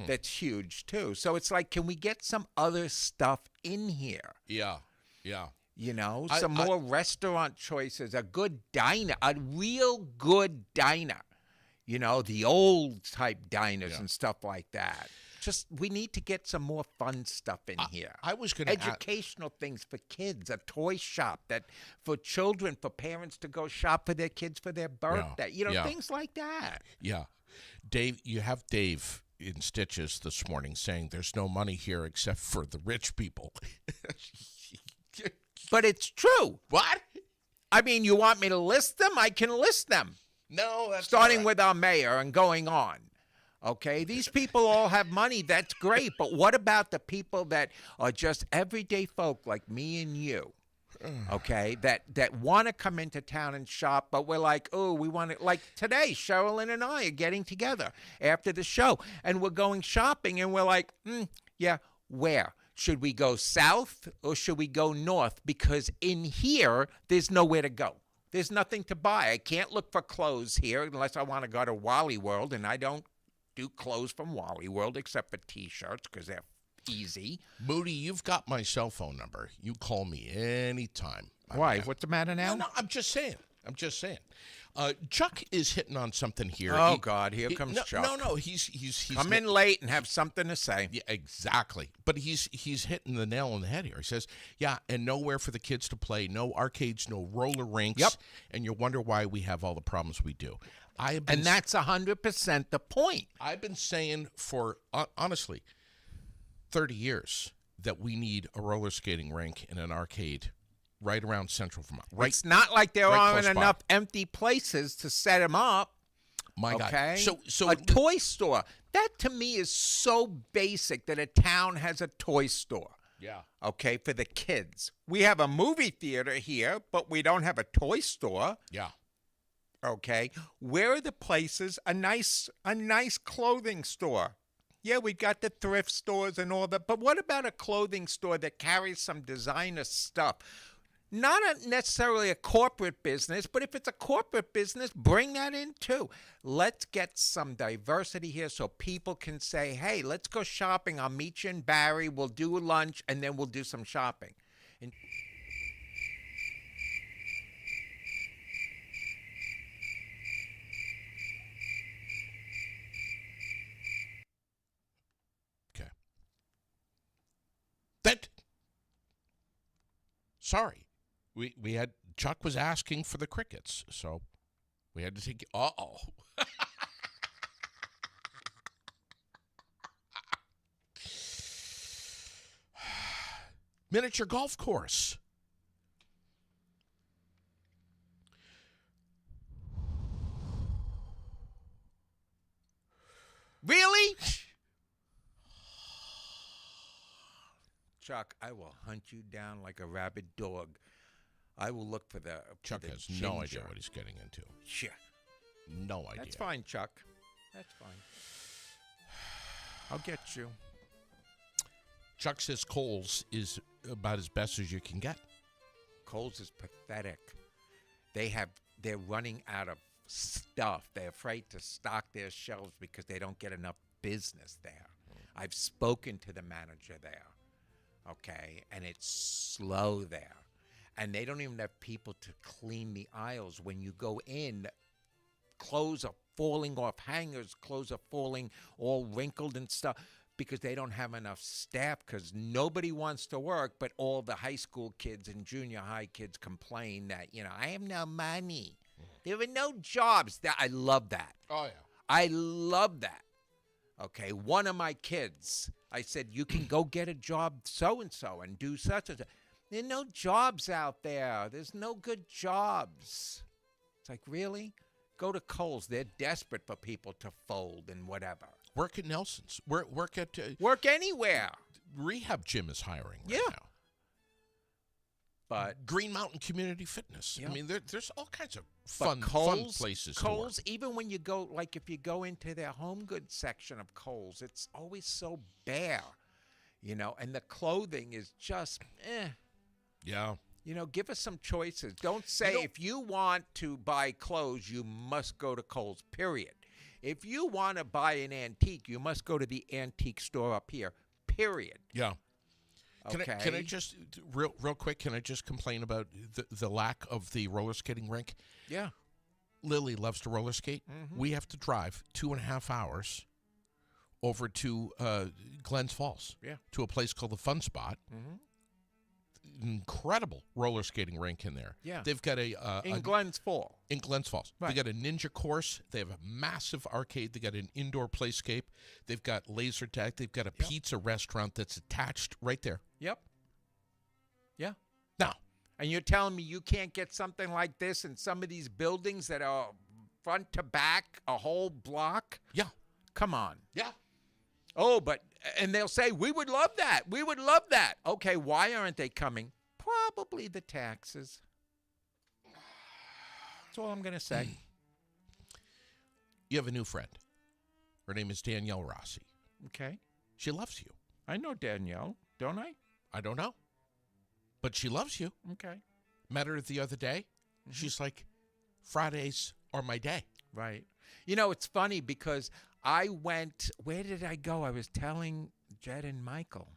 that's huge too. So it's like, can we get some other stuff in here?
Yeah. Yeah.
You know,
I-
some more restaurant choices, a good diner, a real good diner. You know, the old type diners
Yeah.
and stuff like that. Just, we need to get some more fun stuff in here.
I was going to
Educational things for kids, a toy shop that for children, for parents to go shop for their kids for their birthday. You know,
Yeah.
things like that.
Yeah. Dave, you have Dave in stitches this morning saying there's no money here except for the rich people.
But it's true.
What?
I mean, you want me to list them? I can list them.
No, that's
Starting
all right.
with our mayor and going on. Okay, these people all have money. That's great. But what about the people that are just everyday folk like me and you? Okay, that want to come into town and shop, but we're like, oh, we want to, like today, Sherilyn and I are getting together after the show, and we're going shopping, and we're like, yeah, where? Should we go south or should we go north? Because in here, there's nowhere to go. There's nothing to buy. I can't look for clothes here unless I want to go to Wally World, and I don't do clothes from Wally World except for T-shirts because they're easy.
Moody, you've got my cell phone number. You call me anytime.
Why? What's the matter now?
No, I'm just saying. Chuck is hitting on something here.
Oh, God, here comes
no,
Chuck.
No, he's
Come in late and have something to say.
Yeah, exactly. But he's hitting the nail on the head here. He says, yeah, and nowhere for the kids to play, no arcades, no roller rinks.
Yep.
And you wonder why we have all the problems we do.
And that's 100% the point.
I've been saying for, honestly, 30 years that we need a roller skating rink and an arcade right around Central Vermont. Right,
It's not like there
right
aren't
close by.
enough empty places to set them up.
my
Okay.
God. So
a toy store. That to me is so basic that a town has a toy store.
yeah.
Okay, for the kids. We have a movie theater here, but we don't have a toy store.
Yeah.
Okay. Where are the places? A nice clothing store. Yeah, we got the thrift stores and all that, but what about a clothing store that carries some designer stuff? Not necessarily a corporate business, but if it's a corporate business, bring that in too. Let's get some diversity here so people can say, hey, let's go shopping. I'll meet you in Barry. We'll do a lunch, and then we'll do some shopping. And
Okay. That. Sorry. We had Chuck was asking for the crickets, so we had to take. Uh-oh. Miniature golf course.
really? Chuck, I will hunt you down like a rabid dog. I will look for the
Chuck
the
has no idea
ginger.
what he's getting into.
Sure.
No idea.
That's fine, Chuck. That's fine. I'll get you.
Chuck says Kohl's is about as best as you can get.
Kohl's is pathetic. They're running out of stuff. They're afraid to stock their shelves because they don't get enough business there. I've spoken to the manager there, okay, and it's slow there. And they don't even have people to clean the aisles. When you go in, clothes are falling off hangers, clothes are falling all wrinkled and stuff because they don't have enough staff because nobody wants to work, but all the high school kids and junior high kids complain that, I have no money. There are no jobs. I love that.
Oh, yeah.
I love that. Okay, one of my kids, I said, you can go get a job so-and-so and do such and such. There are no jobs out there. There's no good jobs. It's like, really? Go to Kohl's. They're desperate for people to fold and whatever.
Work at Nelson's. Work at
Work anywhere.
Rehab Gym is hiring right
Yeah.
now.
But
Green Mountain Community Fitness.
Yeah.
I mean, there's all kinds of
But
fun places.
Kohl's, even when you go, like if you go into their home goods section of Kohl's, it's always so bare, and the clothing is just,
Yeah.
give us some choices. Don't say if you want to buy clothes, you must go to Kohl's, period. If you want to buy an antique, you must go to the antique store up here. Period.
Yeah. Can
Okay.
I just real quick? Can I just complain about the lack of the roller skating rink?
Yeah.
Lily loves to roller skate.
Mhm.
We have to drive 2.5 hours over to Glens Falls.
Yeah.
To a place called the Fun Spot.
Mm-hmm.
Incredible roller skating rink in there.
Yeah.
They've got
In Glens Falls.
in Glens Falls.
Right.
They got a ninja course. They have a massive arcade. They got an indoor playscape. They've got laser tag. They've got a pizza restaurant that's attached right there.
Yep. Yeah.
Now,
And you're telling me you can't get something like this in some of these buildings that are front to back, a whole block?
yeah,
Come on.
yeah.
Oh, and they'll say, we would love that. We would love that. Okay, why aren't they coming? Probably the taxes. That's all I'm going to say.
You have a new friend. Her name is Danielle Rossi.
Okay.
She loves you.
I know Danielle, don't I?
I don't know, but she loves you.
Okay.
Met her the other day. She's like, Fridays are my day.
Right. You know, it's funny because I went, where did I go? I was telling Jed and Michael.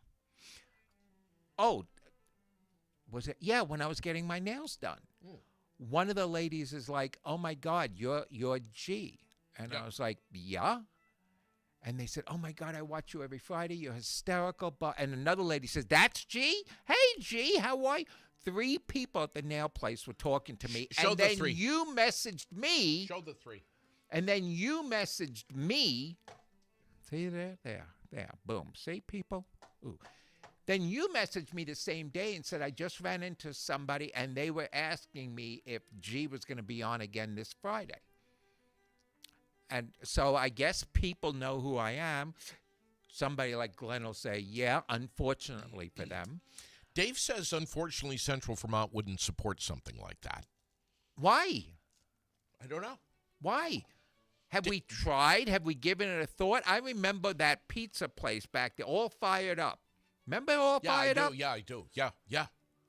Oh, was it? Yeah, when I was getting my nails done. One of the ladies is like, "Oh my God, you're G," and
Yeah.
I was like, "Yeah." And they said, "Oh my God, I watch you every Friday. You're hysterical." And another lady says, "That's G. Hey G, how are you?" 3 people at the nail place were talking to me,
Show
and
the
then
3.
you messaged me.
Show the 3.
And then you messaged me. See there? There. Boom. See, people? Ooh. Then you messaged me the same day and said, I just ran into somebody and they were asking me if G was going to be on again this Friday. And so I guess people know who I am. Somebody like Glenn will say, yeah, unfortunately for them.
Dave says, unfortunately, Central Vermont wouldn't support something like that.
Why?
I don't know.
Why? Have we tried? Have we given it a thought? I remember that pizza place back there, all fired up. Remember all fired up?
Yeah, I do. Yeah.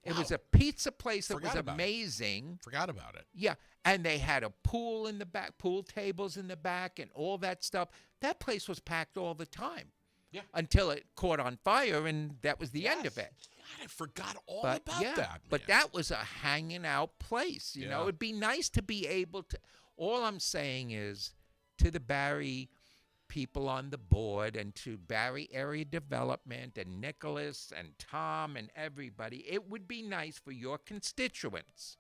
It
Wow.
was a pizza place that
Forgot
was
about it.
amazing.
Forgot about it.
Yeah, and they had a pool in the back, pool tables in the back, and all that stuff. That place was packed all the time.
Yeah.
Until it caught on fire, and that was the end of it.
God, I forgot all
But
about
yeah,
that.
but
man.
that was a hanging out place. You know,
Yeah.
it'd be nice to be able to. All I'm saying is, to the Barry people on the board and to Barry Area Development and Nicholas and Tom and everybody, it would be nice for your constituents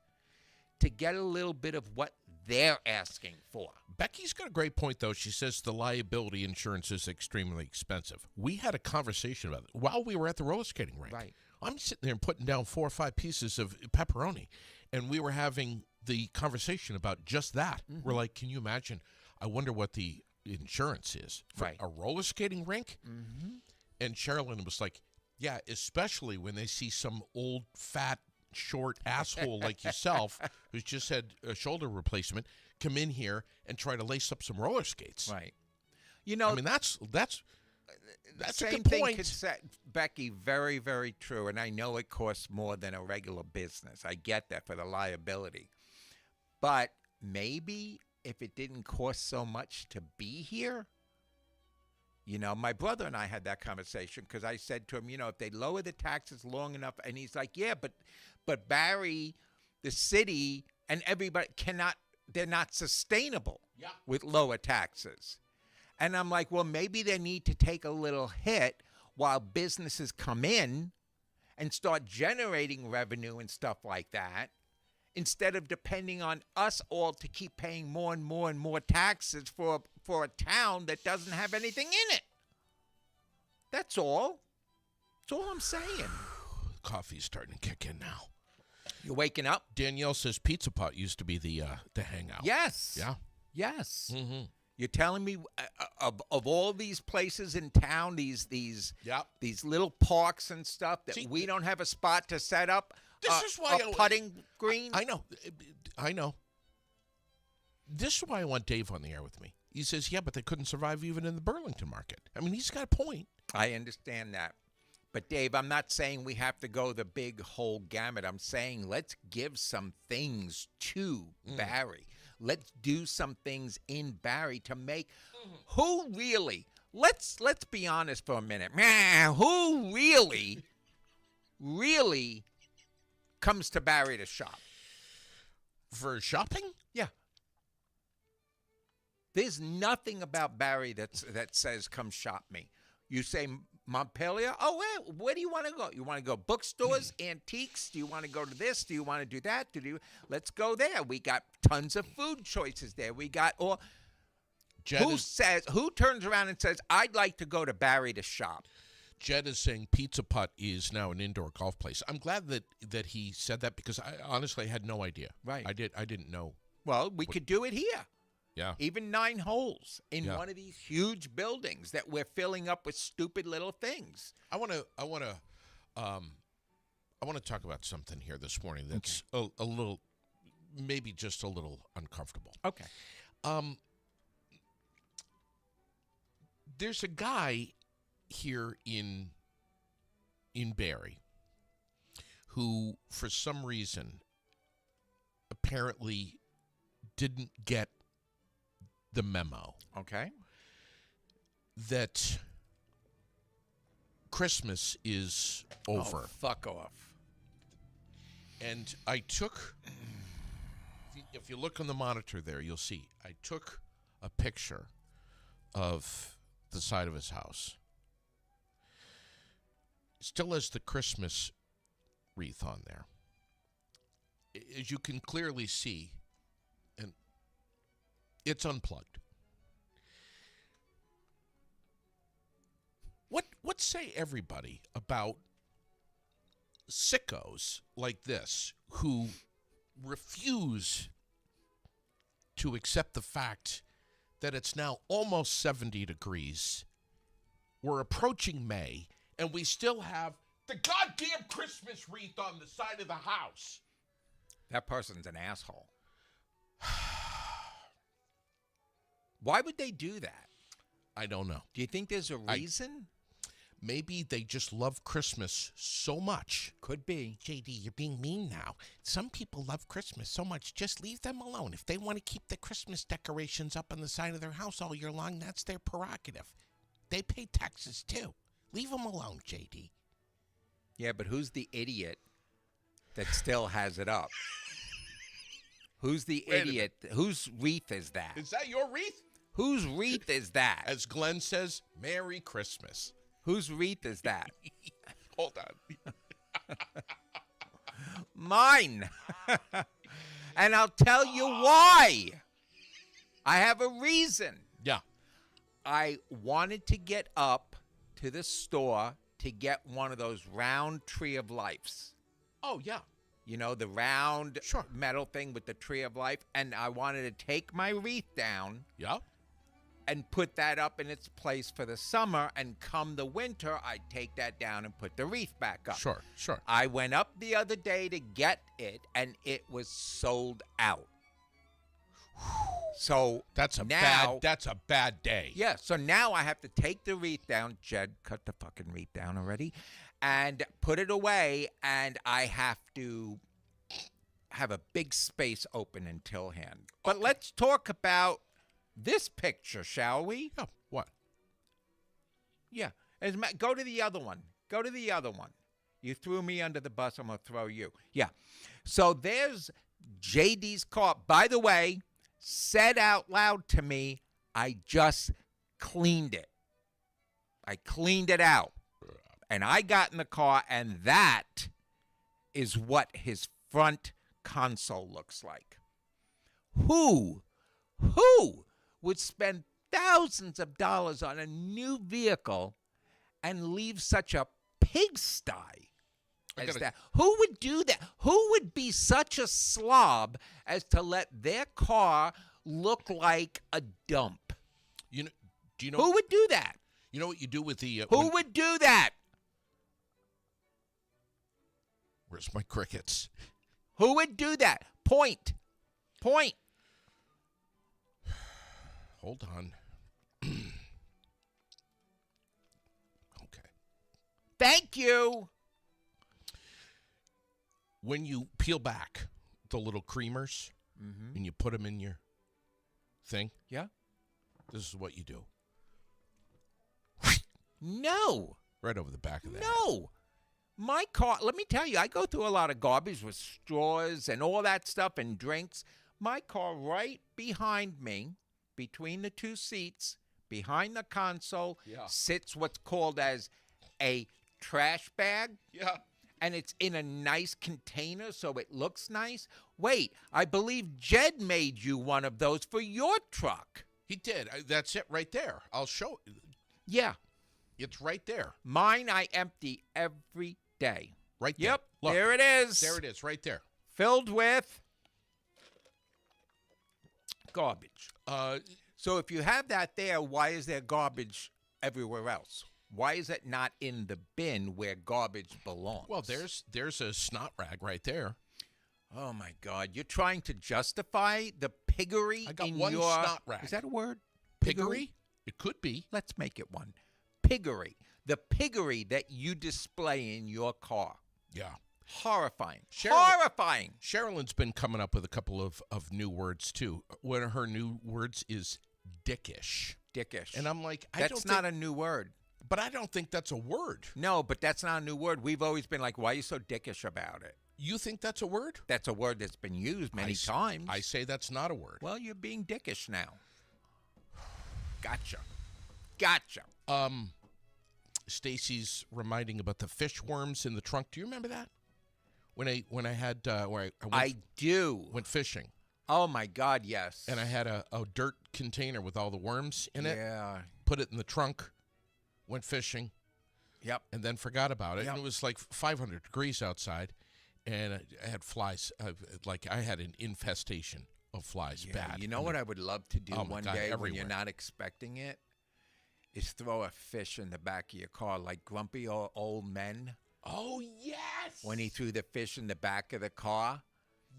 to get a little bit of what they're asking for.
Becky's got a great point, though. She says the liability insurance is extremely expensive. We had a conversation about it while we were at the roller skating rink.
Right.
I'm sitting there and putting down 4 or 5 pieces of pepperoni, and we were having the conversation about just that. We're like, can you imagine? I wonder what the insurance is for
Right.
a roller skating rink?
Mm-hmm.
And Sherilyn was like, yeah, especially when they see some old, fat, short asshole like yourself who's just had a shoulder replacement come in here and try to lace up some roller skates.
Right. You know,
I mean, that's a
same
good
thing
point.
could say, Becky, very, very true. And I know it costs more than a regular business. I get that for the liability. But maybe if it didn't cost so much to be here, you know, my brother and I had that conversation because I said to him, you know, if they lower the taxes long enough, and he's like, yeah, but Barry, the city, and everybody they're not sustainable with lower taxes. And I'm like, well, maybe they need to take a little hit while businesses come in and start generating revenue and stuff like that, instead of depending on us all to keep paying more and more and more taxes for a town that doesn't have anything in it. That's all. That's all I'm saying.
Coffee's starting to kick in now.
You're waking up?
Danielle says Pizza Pot used to be the hangout.
Yes.
Yeah.
Yes.
Mm-hmm.
You're telling me of all these places in town, these
Yep.
these little parks and stuff that
See,
we don't have a spot to set up
This is why
a putting green?
I know. This is why I want Dave on the air with me. He says, yeah, but they couldn't survive even in the Burlington market. I mean, he's got a point.
I understand that. But, Dave, I'm not saying we have to go the big whole gamut. I'm saying let's give some things to Barry. Let's do some things in Barry to make who really. Let's be honest for a minute, man. Who really comes to Barry to shop?
For shopping?
Yeah. There's nothing about Barry that says come shop me. You say Montpelier? Oh, where do you want to go? You want to go bookstores, antiques? Do you want to go to this? Do you want to do that? Let's go there. We got tons of food choices there. We got who turns around and says, I'd like to go to Barry to shop?
Jed is saying Pizza Putt is now an indoor golf place. I'm glad that he said that because I honestly had no idea.
Right.
I didn't know.
Well, we could do it here.
Yeah.
Even 9 holes in one of these huge buildings that we're filling up with stupid little things.
I want to talk about something here this morning that's a little, maybe just a little uncomfortable.
Okay.
There's a guy here in Barrie who, for some reason, apparently didn't get the memo.
Okay.
That Christmas is over.
Oh, fuck off.
And I took, if you look on the monitor there, you'll see, I took a picture of the side of his house. Still has the Christmas wreath on there. As you can clearly see, and it's unplugged. What say everybody about sickos like this who refuse to accept the fact that it's now almost 70 degrees. We're approaching May, and we still have the goddamn Christmas wreath on the side of the house.
That person's an asshole. Why would they do that?
I don't know.
Do you think there's a reason?
Maybe they just love Christmas so much.
Could be.
JD, you're being mean now. Some people love Christmas so much, just leave them alone. If they want to keep the Christmas decorations up on the side of their house all year long, that's their prerogative. They pay taxes too. Leave them alone, JD.
Yeah, but who's the idiot that still has it up? Who's the idiot? Whose wreath is that?
Is that your wreath?
Whose wreath is that?
As Glenn says, Merry Christmas.
Whose wreath is that?
Hold on.
Mine. And I'll tell you why. I have a reason.
Yeah.
I wanted to get up to the store to get one of those round Tree of Lives.
Oh, yeah.
You know, the round
Sure.
metal thing with the Tree of Life. And I wanted to take my wreath down
Yeah.
and put that up in its place for the summer. And come the winter, I'd take that down and put the wreath back up.
Sure, sure.
I went up the other day to get it, and it was sold out. So
That's a
now,
bad day.
yeah. So now I have to take the wreath down. Jed, cut the fucking wreath down already, and put it away. And I have to have a big space open until hand. But let's talk about this picture, shall we?
Yeah. What?
Yeah. Go to the other one. Go to the other one. You threw me under the bus. I'm going to throw you. Yeah. So there's JD's car. By the way, said out loud to me, I just cleaned it. I cleaned it out. And I got in the car, and that is what his front console looks like. Who would spend thousands of dollars on a new vehicle and leave such a pigsty as that? Who would do that? Who would be such a slob as to let their car look like a dump?
Do you know
Who would do that?
You know what you do with the
Who would do that?
Where's my crickets?
Who would do that? Point.
Hold on. Okay.
Thank you.
When you peel back the little creamers and you put them in your thing?
Yeah.
This is what you do.
No.
Right over the back of the head.
No. My car, let me tell you, I go through a lot of garbage with straws and all that stuff and drinks. My car right behind me, between the two seats, behind the console,
Yeah.
sits what's called as a trash bag.
Yeah.
And it's in a nice container so it looks nice. Wait, I believe Jed made you one of those for your truck.
He did. That's it right there. I'll show it.
Yeah.
It's right there.
Mine I empty every day.
Right there.
Yep,
Look,
there it is.
there it is, right there.
Filled with garbage.
Uh,
So if you have that there, why is there garbage everywhere else? Why is it not in the bin where garbage belongs?
well, there's a snot rag right there.
Oh my God! You're trying to justify the piggery
I got
in
one
your
snot rag.
Is that a word?
Piggery? It could be.
Let's make it one. Piggery. The piggery that you display in your car.
Yeah.
Horrifying.
Cheryl-
Horrifying.
Sherilyn's been coming up with a couple of new words too. One of her new words is dickish.
Dickish.
And I'm like,
That's not a new word.
but I don't think that's a word.
No, but that's not a new word. We've always been like, why are you so dickish about it?
You think that's a word?
That's a word that's been used many times.
I say that's not a word.
Well, you're being dickish now. Gotcha.
Stacy's reminding about the fish worms in the trunk. Do you remember that? When I had where
I do.
went fishing
Oh my God, yes.
and I had a dirt container with all the worms in it.
Yeah.
Put it in the trunk. Went fishing
Yep.
and then forgot about it.
Yep.
And it was like 500 degrees outside, and I had flies. Like I had an infestation of flies.
Yeah,
Bad.
you know what I would love to do
Oh my
one
God,
day when
everywhere.
you're not expecting it? Is throw a fish in the back of your car like grumpy old men
Oh yes.
when he threw the fish in the back of the car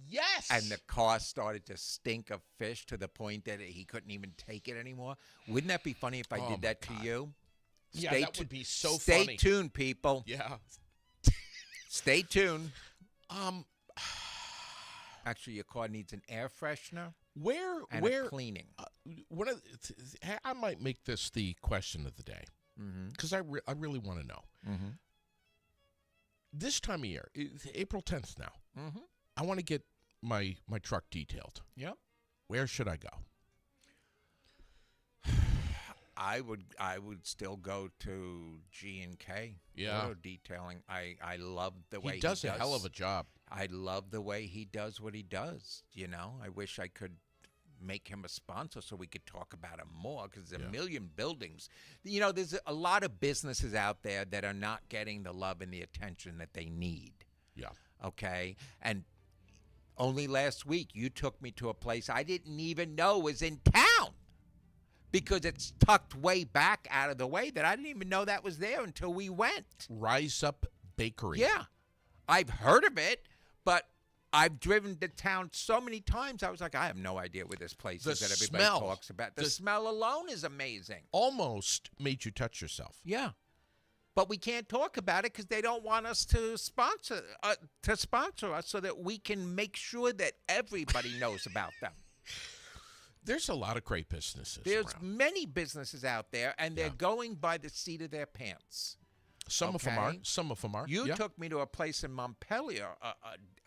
yes.
and the car started to stink of fish to the point that he couldn't even take it anymore. Wouldn't that be funny if I
Oh,
did
my
that to
God.
you?
Yeah, that would be so
Stay
funny.
tuned, people.
Yeah.
Stay tuned.
Um.
Actually, your car needs an air freshener
Where
and
where
a cleaning.
one of I might make this the question of the day
Mm-hmm.
because I really want to know.
Mm-hmm.
This time of year, it's April 10th now.
Mm-hmm.
I want to get my truck detailed.
Yep.
Where should I go?
I would still go to G&K.
Yeah.
Auto detailing. I love the way
He does a hell of a job.
I love the way he does what he does. You know, I wish I could make him a sponsor so we could talk about him more because there's
Yeah.
a million buildings. You know, there's a lot of businesses out there that are not getting the love and the attention that they need.
Yeah.
Okay. And only last week you took me to a place I didn't even know was in town because it's tucked way back out of the way that I didn't even know that was there until we went.
Rise Up Bakery.
Yeah. I've heard of it, but I've driven to town so many times. I was like, I have no idea where this place
The
is that everybody
smell.
talks about. The
The-
smell alone is amazing.
Almost made you touch yourself.
Yeah. But we can't talk about it because they don't want us to sponsor us so that we can make sure that everybody knows about them.
There's a lot of great businesses
There's
around.
many businesses out there, and they're
Yeah.
going by the seat of their pants.
Some of them are.
okay.
Some of them are.
You
yeah.
took me to a place in Montpelier,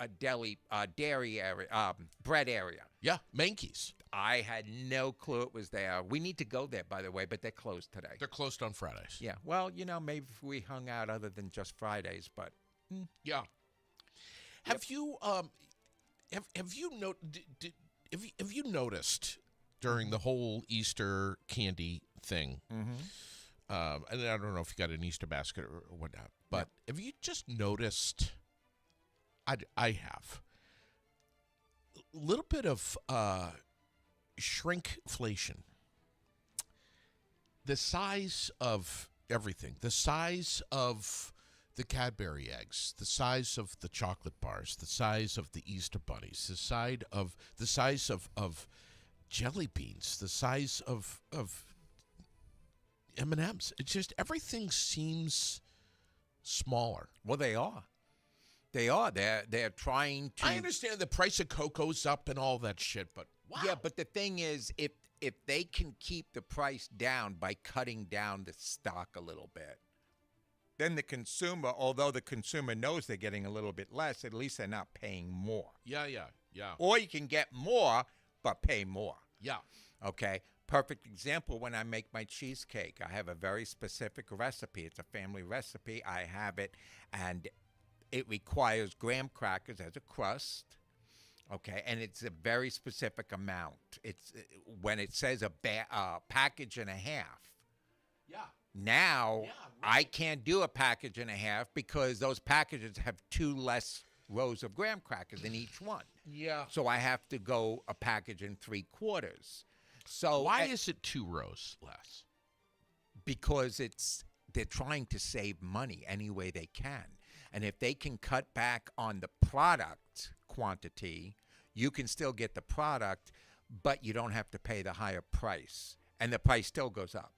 a deli, dairy area, bread area.
Yeah, Mankeys.
I had no clue it was there. We need to go there, by the way, but they're closed today.
They're closed on Fridays.
Yeah, well, you know, maybe if we hung out other than just Fridays, but
Yeah. Have you have you have you noticed during the whole Easter candy thing? And I don't know if you got an Easter basket or whatnot, but have you just noticed? I have a little bit of shrinkflation. The size of everything, the size of the Cadbury eggs, the size of the chocolate bars, the size of the Easter bunnies, the size of jelly beans, the size of M&Ms. It's just everything seems smaller.
well, they are. They are. They're trying to.
I understand the price of cocoa's up and all that shit, but wow.
Yeah, but the thing is, if if they can keep the price down by cutting down the stock a little bit, then the consumer, although the consumer knows they're getting a little bit less, at least they're not paying more.
Yeah.
Or you can get more, but pay more.
Yeah.
Okay? Perfect example, when I make my cheesecake, I have a very specific recipe. It's a family recipe. I have it, and it requires graham crackers as a crust. Okay, and it's a very specific amount. It's when it says a package and a half.
Yeah.
Now,
Yeah,
I can't do a package and a half because those packages have 2 less rows of graham crackers in each one.
Yeah.
So I have to go a package and 3/4. So
Why is it 2 rows less?
because they're trying to save money any way they can. And if they can cut back on the product quantity, you can still get the product, but you don't have to pay the higher price. And the price still goes up.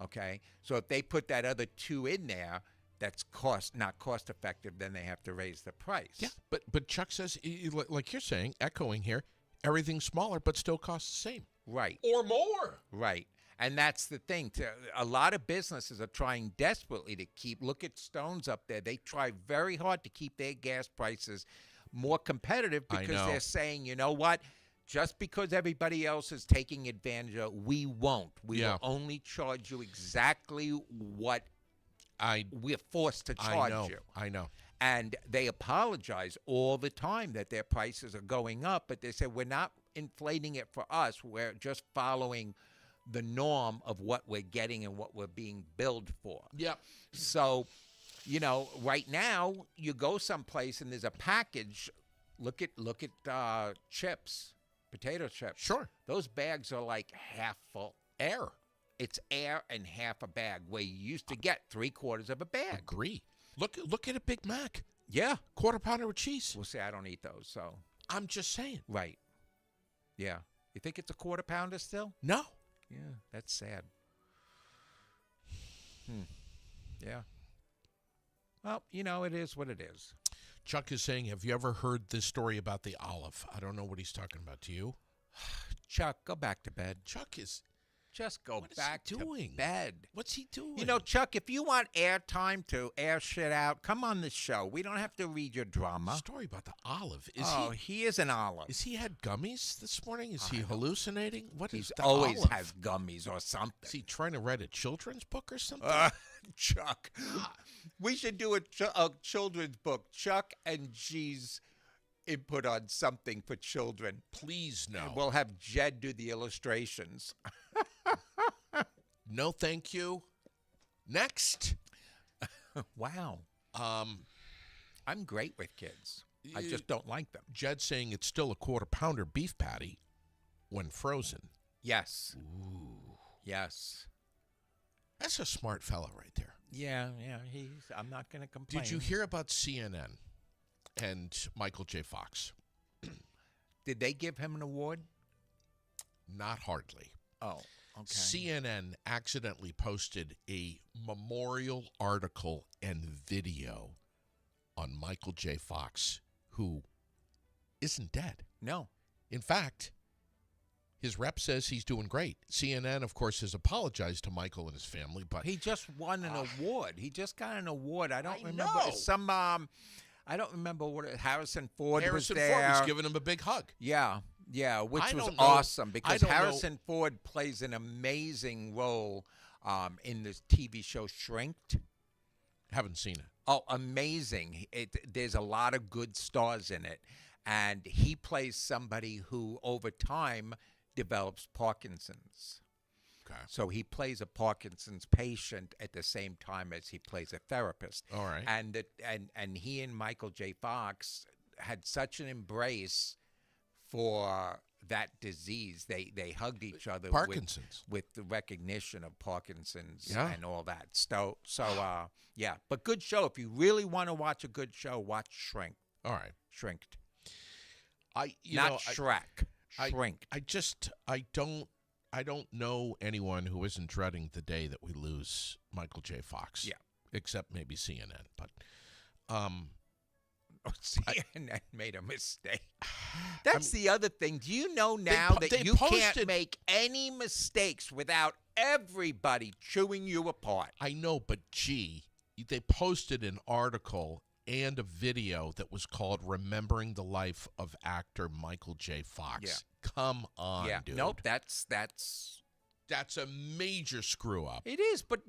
Okay? So if they put that other 2 in there, that's not cost effective, then they have to raise the price.
Yeah, but Chuck says, like you're saying, echoing here, everything's smaller but still costs the same.
Right.
Or more.
Right. And that's the thing. A lot of businesses are trying desperately to look at Stone's up there. They try very hard to keep their gas prices more competitive
I
because
know.
they're saying, you know what? Just because everybody else is taking advantage of, we won't. We
Yeah.
will only charge you exactly what
I
we're forced to charge
know.
you.
I know.
And they apologize all the time that their prices are going up, but they say, we're not inflating it for us. We're just following the norm of what we're getting and what we're being billed for.
Yep.
So, right now you go someplace and there's a package. Look at chips, potato chips.
Sure.
Those bags are like half full.
Air.
It's air and half a bag, where you used to get 3/4 of a bag.
Agree. Look at a Big Mac.
Yeah.
Quarter pounder with cheese.
We'll say I don't eat those, so.
I'm just saying.
Right. Yeah. You think it's a 1/4 pounder still?
No.
Yeah, that's sad. Yeah. Well, it is what it is.
Chuck is saying, have you ever heard this story about the olive? I don't know what he's talking about. To you?
Chuck, go back to bed.
Chuck is...
Just go
What is
back
he doing?
to bed.
What's he doing?
Chuck, if you want airtime to air shit out, come on the show. We don't have to read your drama.
Story about the olive.
He is an olive.
Is he had gummies this morning? Is he hallucinating? What is
He's
the
always
olive?
has gummies or something.
Is he trying to write a children's book or something?
Chuck, we should do a children's book. Chuck and G's input on something for children.
Please no.
We'll have Jed do the illustrations.
No, thank you. Next.
Wow. I'm great with kids. I just don't like them.
Jed's saying it's still a 1/4 pounder beef patty when frozen.
Yes.
Ooh.
Yes.
That's a smart fella right there.
Yeah. I'm not going to complain.
Did you hear about CNN and Michael J. Fox?
Did they give him an award?
Not hardly.
Oh, okay.
CNN accidentally posted a memorial article and video on Michael J. Fox, who isn't dead.
No.
In fact, his rep says he's doing great. CNN, of course, has apologized to Michael and his family, but
He just won an award. He just got an award. I don't
I
remember.
know.
I don't remember what Harrison Ford
Harrison
was there.
Ford was giving him a big hug.
Yeah, which
I
was
don't know-
awesome
I
because
don't know-
Harrison Ford plays an amazing role in this TV show Shrinked.
Haven't seen it.
Oh, amazing. There's a lot of good stars in it. And he plays somebody who, over time, develops Parkinson's.
Okay.
So he plays a Parkinson's patient at the same time as he plays a therapist.
All right.
And he and Michael J. Fox had such an embrace for that disease. They hugged each other
Parkinson's.
with the recognition of Parkinson's
Yeah.
and all that. So yeah. But good show. If you really want to watch a good show, watch Shrinked.
All right.
Shrinked.
Not
Shrek. Shrinked.
I don't know anyone who isn't dreading the day that we lose Michael J. Fox.
Yeah.
Except maybe CNN. But
CNN made a mistake. That's the other thing. Do you know now
they
that you can't
posted-
make any mistakes without everybody chewing you apart?
I know, but gee, they posted an article and a video that was called "Remembering the Life of Actor Michael J. Fox."
Yeah.
Come on,
Yeah,
dude.
nope. That's
That's a major screw up,
it is. But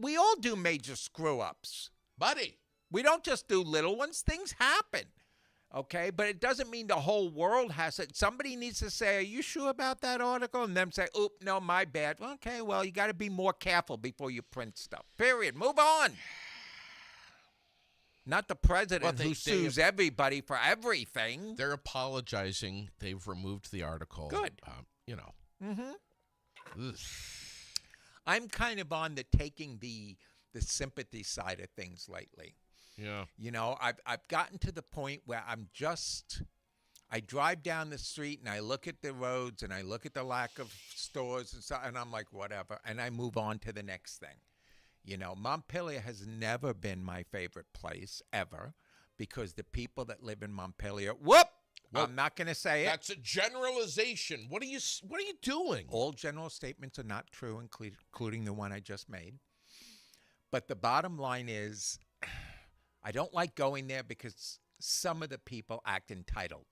we all do major screw ups.
buddy.
We don't just do little ones. Things happen. Okay, but it doesn't mean the whole world has it. Somebody needs to say, "Are you sure about that article?" And them say, "Oop, no, my bad." Okay, well, you got to be more careful before you print stuff. Period. Move on. Not the president
Well, they
who sues everybody for everything.
They're apologizing. They've removed the article.
Good.
You know. Ugh.
I'm kind of on the taking the sympathy side of things lately.
Yeah.
You know, I've gotten to the point where I drive down the street and I look at the roads and I look at the lack of stores and stuff, and I'm like, whatever, and I move on to the next thing. You know, Montpelier has never been my favorite place ever because the people that live in Montpelier, I'm not going to say it.
That's a generalization. What are you doing?
All general statements are not true, including the one I just made. But the bottom line is, I don't like going there because some of the people act entitled.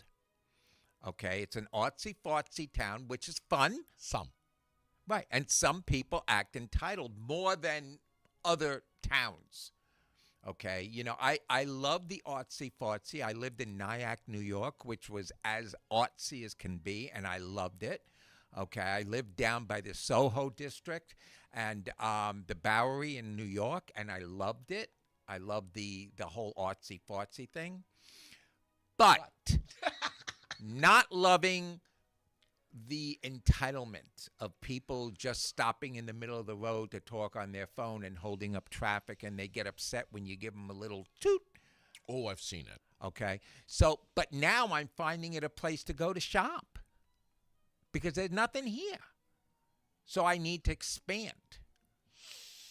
Okay, it's an artsy-fartsy town, which is fun.
Some.
Right, and some people act entitled more than other towns. Okay, you know, I love the artsy-fartsy. I lived in Nyack, New York, which was as artsy as can be, and I loved it. Okay, I lived down by the Soho district and the Bowery in New York, and I loved it. I loved the whole artsy-fartsy thing. But not loving the entitlement of people just stopping in the middle of the road to talk on their phone and holding up traffic, and they get upset when you give them a little toot.
Oh, I've seen it.
Okay. So, but now I'm finding it a place to go to shop because there's nothing here. So I need to expand.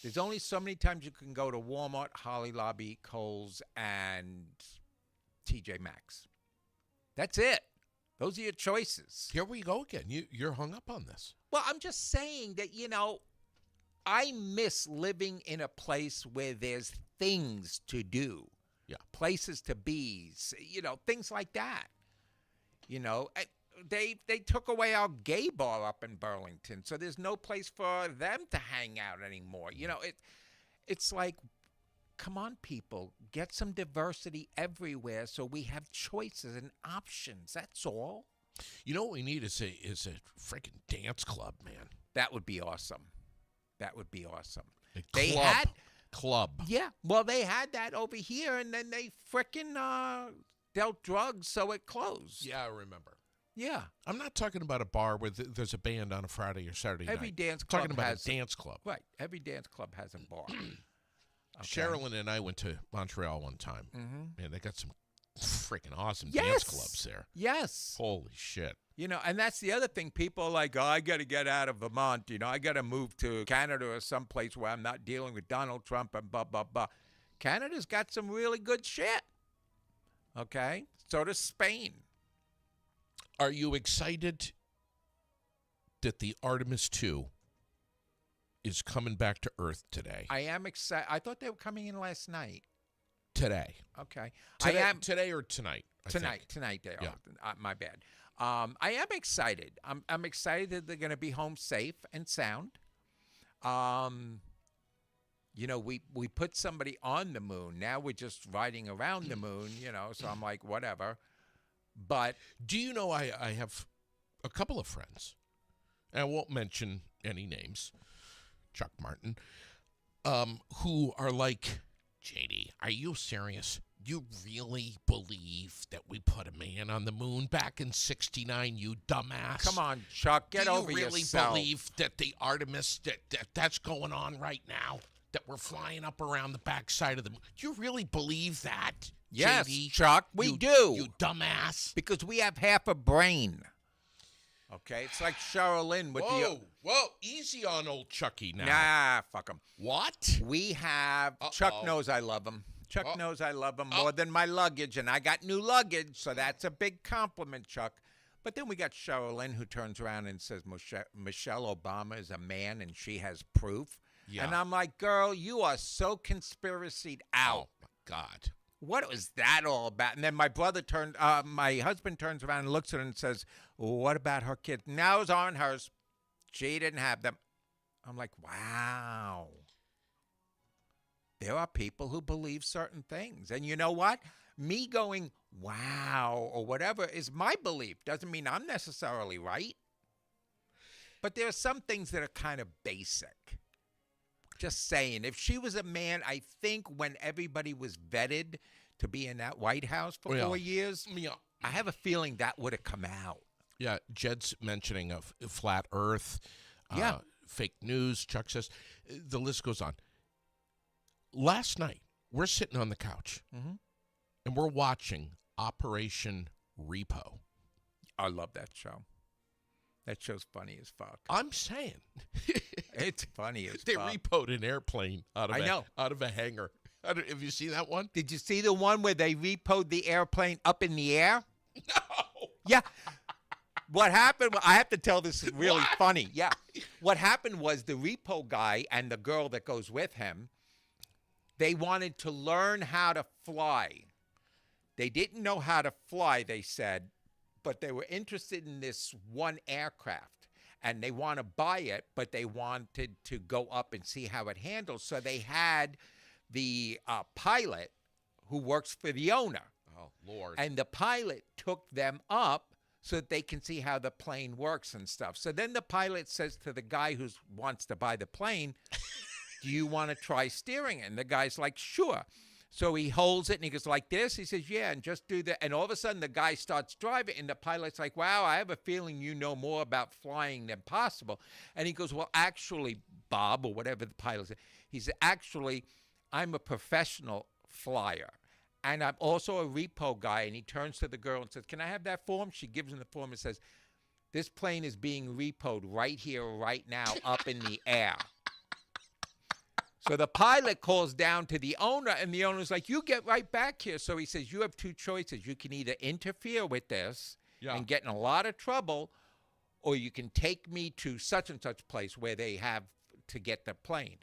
There's only so many times you can go to Walmart, Holly Lobby, Kohl's, and TJ Maxx. That's it. Those are your choices.
Here we go again. You're hung up on this.
Well, I'm just saying that, you know, I miss living in a place where there's things to do.
Yeah.
Places to be, you know, things like that. You know, they took away our gay bar up in Burlington, so there's no place for them to hang out anymore. You know, it's like, come on, people, get some diversity everywhere so we have choices and options. That's all.
You know what we need is a freaking dance club, man.
That would be awesome. That would be awesome.
A
They
club.
had-
club.
Yeah, well, they had that over here, and then they frickin' dealt drugs, so it closed.
Yeah, I remember.
Yeah.
I'm not talking about a bar where there's a band on a Friday or Saturday
Every
night.
dance
I'm
club
talking about
has
a dance club.
Right. Every dance club has a bar. Okay.
Sherilyn and I went to Montreal one time,
Mhm.
and they got some freaking awesome
Yes.
dance clubs there.
Yes.
Holy shit.
You know, and that's the other thing. People are like, oh, I got to get out of Vermont. You know, I got to move to Canada or someplace where I'm not dealing with Donald Trump and blah, blah, blah. Canada's got some really good shit. Okay? So does Spain.
Are you excited that the Artemis 2 is coming back to Earth today?
I am excited. I thought they were coming in last night.
Today.
Okay.
Today,
I am
today or tonight? I think.
Tonight they
Yeah.
are. My bad. I am excited. I'm excited that they're going to be home safe and sound. You know, we put somebody on the moon. Now we're just riding around the moon. You know, so I'm like, whatever. But
Do you know I have a couple of friends, and I won't mention any names, Chuck Martin, who are like, JD, are you serious? You really believe that we put a man on the moon back in '69, you dumbass?
come on, Chuck, get over
Do you really
yourself.
believe that the Artemis, that's going on right now? That we're flying up around the backside of the moon? Do you really believe that,
Yes,
JD?
Chuck, we
You-
do.
You dumbass.
Because we have half a brain. Okay, it's like Cheryl Lynn with
Whoa, easy on old Chucky now.
Nah, fuck him.
What?
We have
Uh-oh.
Chuck knows I love him. Chuck
Oh.
knows I love him more than my luggage, and I got new luggage, so that's a big compliment, Chuck. But then we got Cheryl Lynn, who turns around and says Michelle Obama is a man and she has proof.
Yeah.
And I'm like, girl, you are so conspiracied out.
Oh my God.
What was that all about? And then my husband turns around and looks at her and says, what about her kids? Now it's on hers. She didn't have them. I'm like, wow. There are people who believe certain things. And you know what? Me going, wow, or whatever is my belief. Doesn't mean I'm necessarily right. But there are some things that are kind of basic. Just saying. If she was a man, I think when everybody was vetted to be in that White House for 4 years,
Yeah.
I have a feeling that would have come out.
Yeah, Jed's mentioning of flat Earth,
Yeah.
fake news. Chuck says the list goes on. Last night, we're sitting on the couch and we're watching Operation Repo.
I love that show. That show's funny as fuck.
I'm saying
It's funny as
they
fuck.
repoed an airplane out of
I know.
out of a hangar. Have you seen that one?
Did you see the one where they repoed the airplane up in the air?
No.
Yeah. What happened, I have to tell this is really funny. Yeah. What happened was the repo guy and the girl that goes with him, they wanted to learn how to fly. They didn't know how to fly, they said, but they were interested in this one aircraft. And they want to buy it, but they wanted to go up and see how it handles. So they had the pilot who works for the owner.
Oh, Lord.
And the pilot took them up so that they can see how the plane works and stuff. So then the pilot says to the guy who wants to buy the plane, do you want to try steering it? And the guy's like, sure. So he holds it and he goes like this. He says, yeah, and just do that. And all of a sudden the guy starts driving and the pilot's like, wow, I have a feeling you know more about flying than possible. And he goes, well, actually, Bob, or whatever the pilot said, he said, actually, I'm a professional flyer. And I'm also a repo guy. And he turns to the girl and says, can I have that form? She gives him the form and says, this plane is being repoed right here, right now, up in the air. So the pilot calls down to the owner, and the owner's like, you get right back here. So he says, you have two choices. You can either interfere with this and get in a lot of trouble, or you can take me to such and such place where they have to get the plane.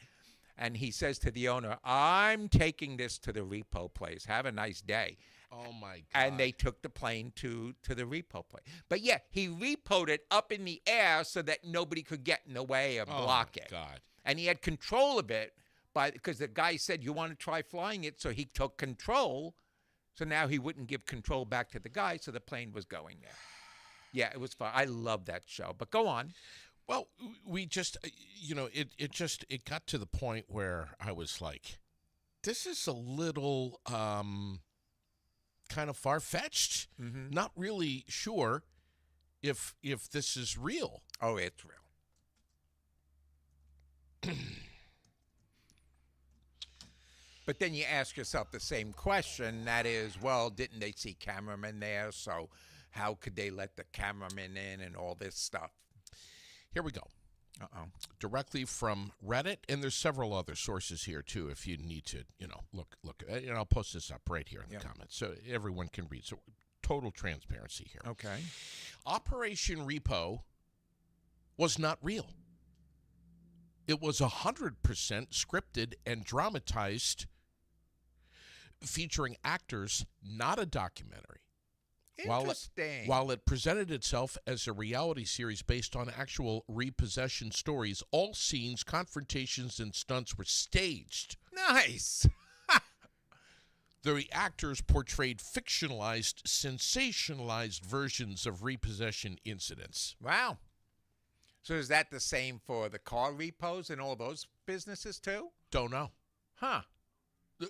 And he says to the owner, I'm taking this to the repo place. Have a nice day.
Oh, my God.
And they took the plane to the repo place. But, yeah, he repoed it up in the air so that nobody could get in the way or block it.
God.
And he had control of it because the guy said, you want to try flying it? So he took control. So now he wouldn't give control back to the guy, so the plane was going there. Yeah, it was fun. I love that show. But go on.
Well, we just, it got to the point where I was like, this is a little kind of far-fetched. Not really sure if this is real.
Oh, it's real. But then you ask yourself the same question. That is, well, didn't they see cameramen there? So how could they let the cameramen in and all this stuff?
Here we go.
Uh-oh.
Directly from Reddit, and there's several other sources here too if you need to, look. And I'll post this up right here in the comments so everyone can read. So total transparency here.
Okay.
Operation Repo was not real. It was 100% scripted and dramatized, featuring actors, not a documentary.
Interesting.
While it presented itself as a reality series based on actual repossession stories, all scenes, confrontations, and stunts were staged.
Nice.
The actors portrayed fictionalized, sensationalized versions of repossession incidents.
Wow. So is that the same for the car repos and all those businesses too?
Don't know.
Huh.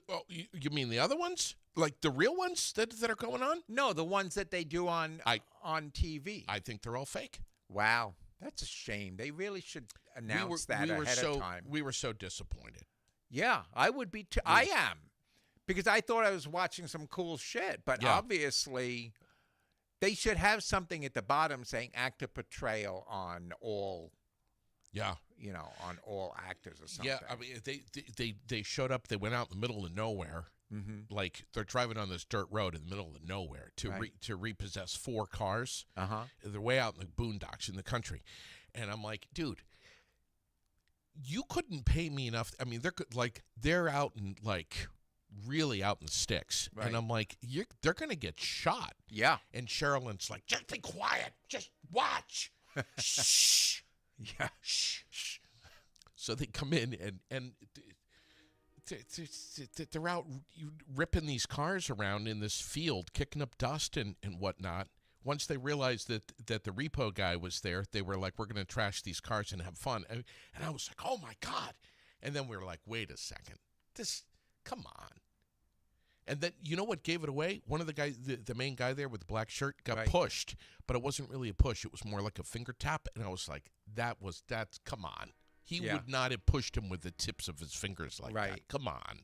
Oh, you mean the other ones? Like the real ones that are going on?
No, the ones that they do on TV.
I think they're all fake.
Wow. That's a shame. They really should announce that ahead of time.
We were so disappointed.
Yeah, I would be too. I am. Because I thought I was watching some cool shit. But obviously, they should have something at the bottom saying actor portrayal on all.
Yeah.
On all actors or something.
Yeah, I mean, they showed up. They went out in the middle of nowhere.
Mm-hmm.
Like they're driving on this dirt road in the middle of nowhere to
Right.
to repossess 4 cars.
Uh-huh.
They're way out in the boondocks in the country, and I'm like, dude, you couldn't pay me enough. I mean, they're out in like really out in the sticks,
Right.
and I'm like, they're gonna get shot.
Yeah.
And Sherilyn's like, just be quiet, just watch. Shh.
Yeah.
Shh. So they come in and they're out ripping these cars around in this field, kicking up dust and whatnot. Once they realized that the repo guy was there, they were like, we're going to trash these cars and have fun. And I was like, oh, my God. And then we were like, wait a second. Come on. And then, you know what gave it away? One of the guys, the main guy there with the black shirt got
Right.
pushed, but it wasn't really a push. It was more like a finger tap. And I was like, that's come on. He
Yeah.
would not have pushed him with the tips of his fingers like
Right.
that. Come on.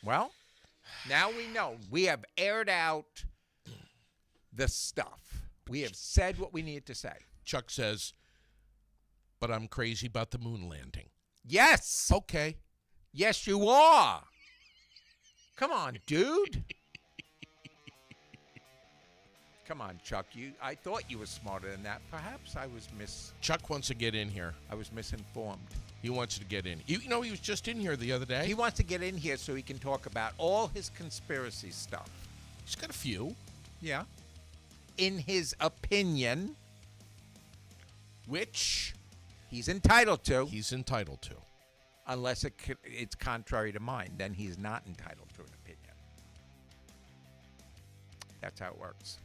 Well, now we know. We have aired out the stuff. We have said what we needed to say.
Chuck says, but I'm crazy about the moon landing.
Yes.
Okay.
Yes, you are. Come on, dude. Come on, Chuck. I thought you were smarter than that. Perhaps I was
Chuck wants to get in here.
misinformed.
He wants to get in. You know, he was just in here the other day.
He wants to get in here so he can talk about all his conspiracy stuff.
He's got a few.
Yeah. In his opinion,
Which
he's entitled to,
he's entitled to.
unless it's contrary to mine. Then he's not entitled to an opinion. That's how it works.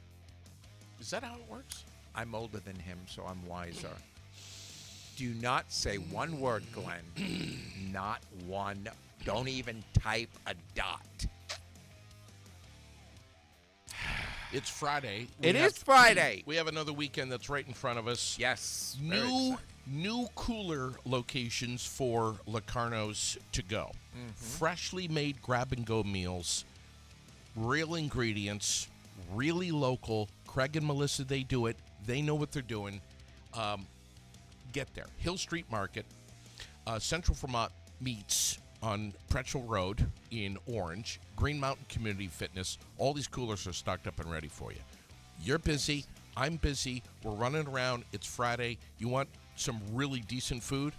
Is that how it works?
I'm older than him, so I'm wiser. Do not say one word, Glenn. Not one. Don't even type a dot.
It's Friday.
It is Friday.
We have another weekend that's right in front of us.
Yes. very
New
exciting.
new cooler locations for Locarno's to go. Freshly made grab-and-go meals, real ingredients, really local. Craig and Melissa, they do it. They know what they're doing. Get there. Hill Street Market, Central Vermont Meats on Pretzel Road in Orange, Green Mountain Community Fitness. All these coolers are stocked up and ready for you. You're busy. I'm busy. We're running around. It's Friday. You want some really decent food?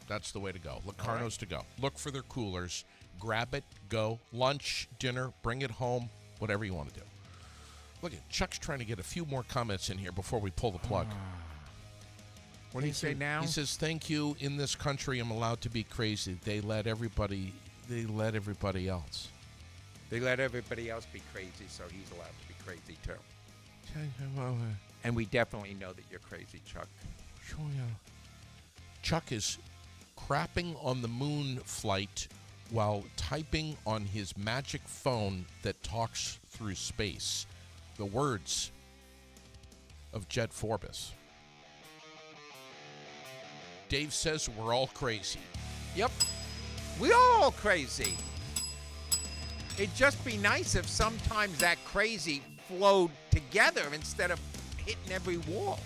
That's the way to go. Locarno's to go. Look for their coolers. Grab it. Go. Lunch, dinner, bring it home, whatever you want to do. Look at Chuck's trying to get a few more comments in here before we pull the plug.
What do you say now?
He says, "Thank you. In this country, I'm allowed to be crazy. They let everybody else."
They let everybody else be crazy, so he's allowed to be crazy too. And we definitely know that you're crazy, Chuck.
Chuck is crapping on the moon flight while typing on his magic phone that talks through space. The words of Jed Forbes. Dave says we're all crazy.
Yep. We all crazy. It'd just be nice if sometimes that crazy flowed together instead of hitting every wall.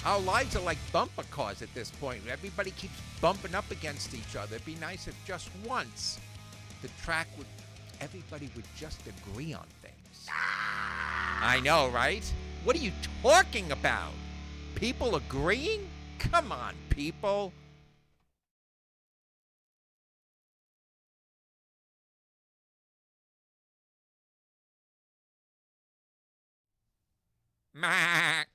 Our lives are like bumper cars at this point. Everybody keeps bumping up against each other. It'd be nice if just once everybody would just agree on things. I know, right? What are you talking about? People agreeing? Come on, people. Mac.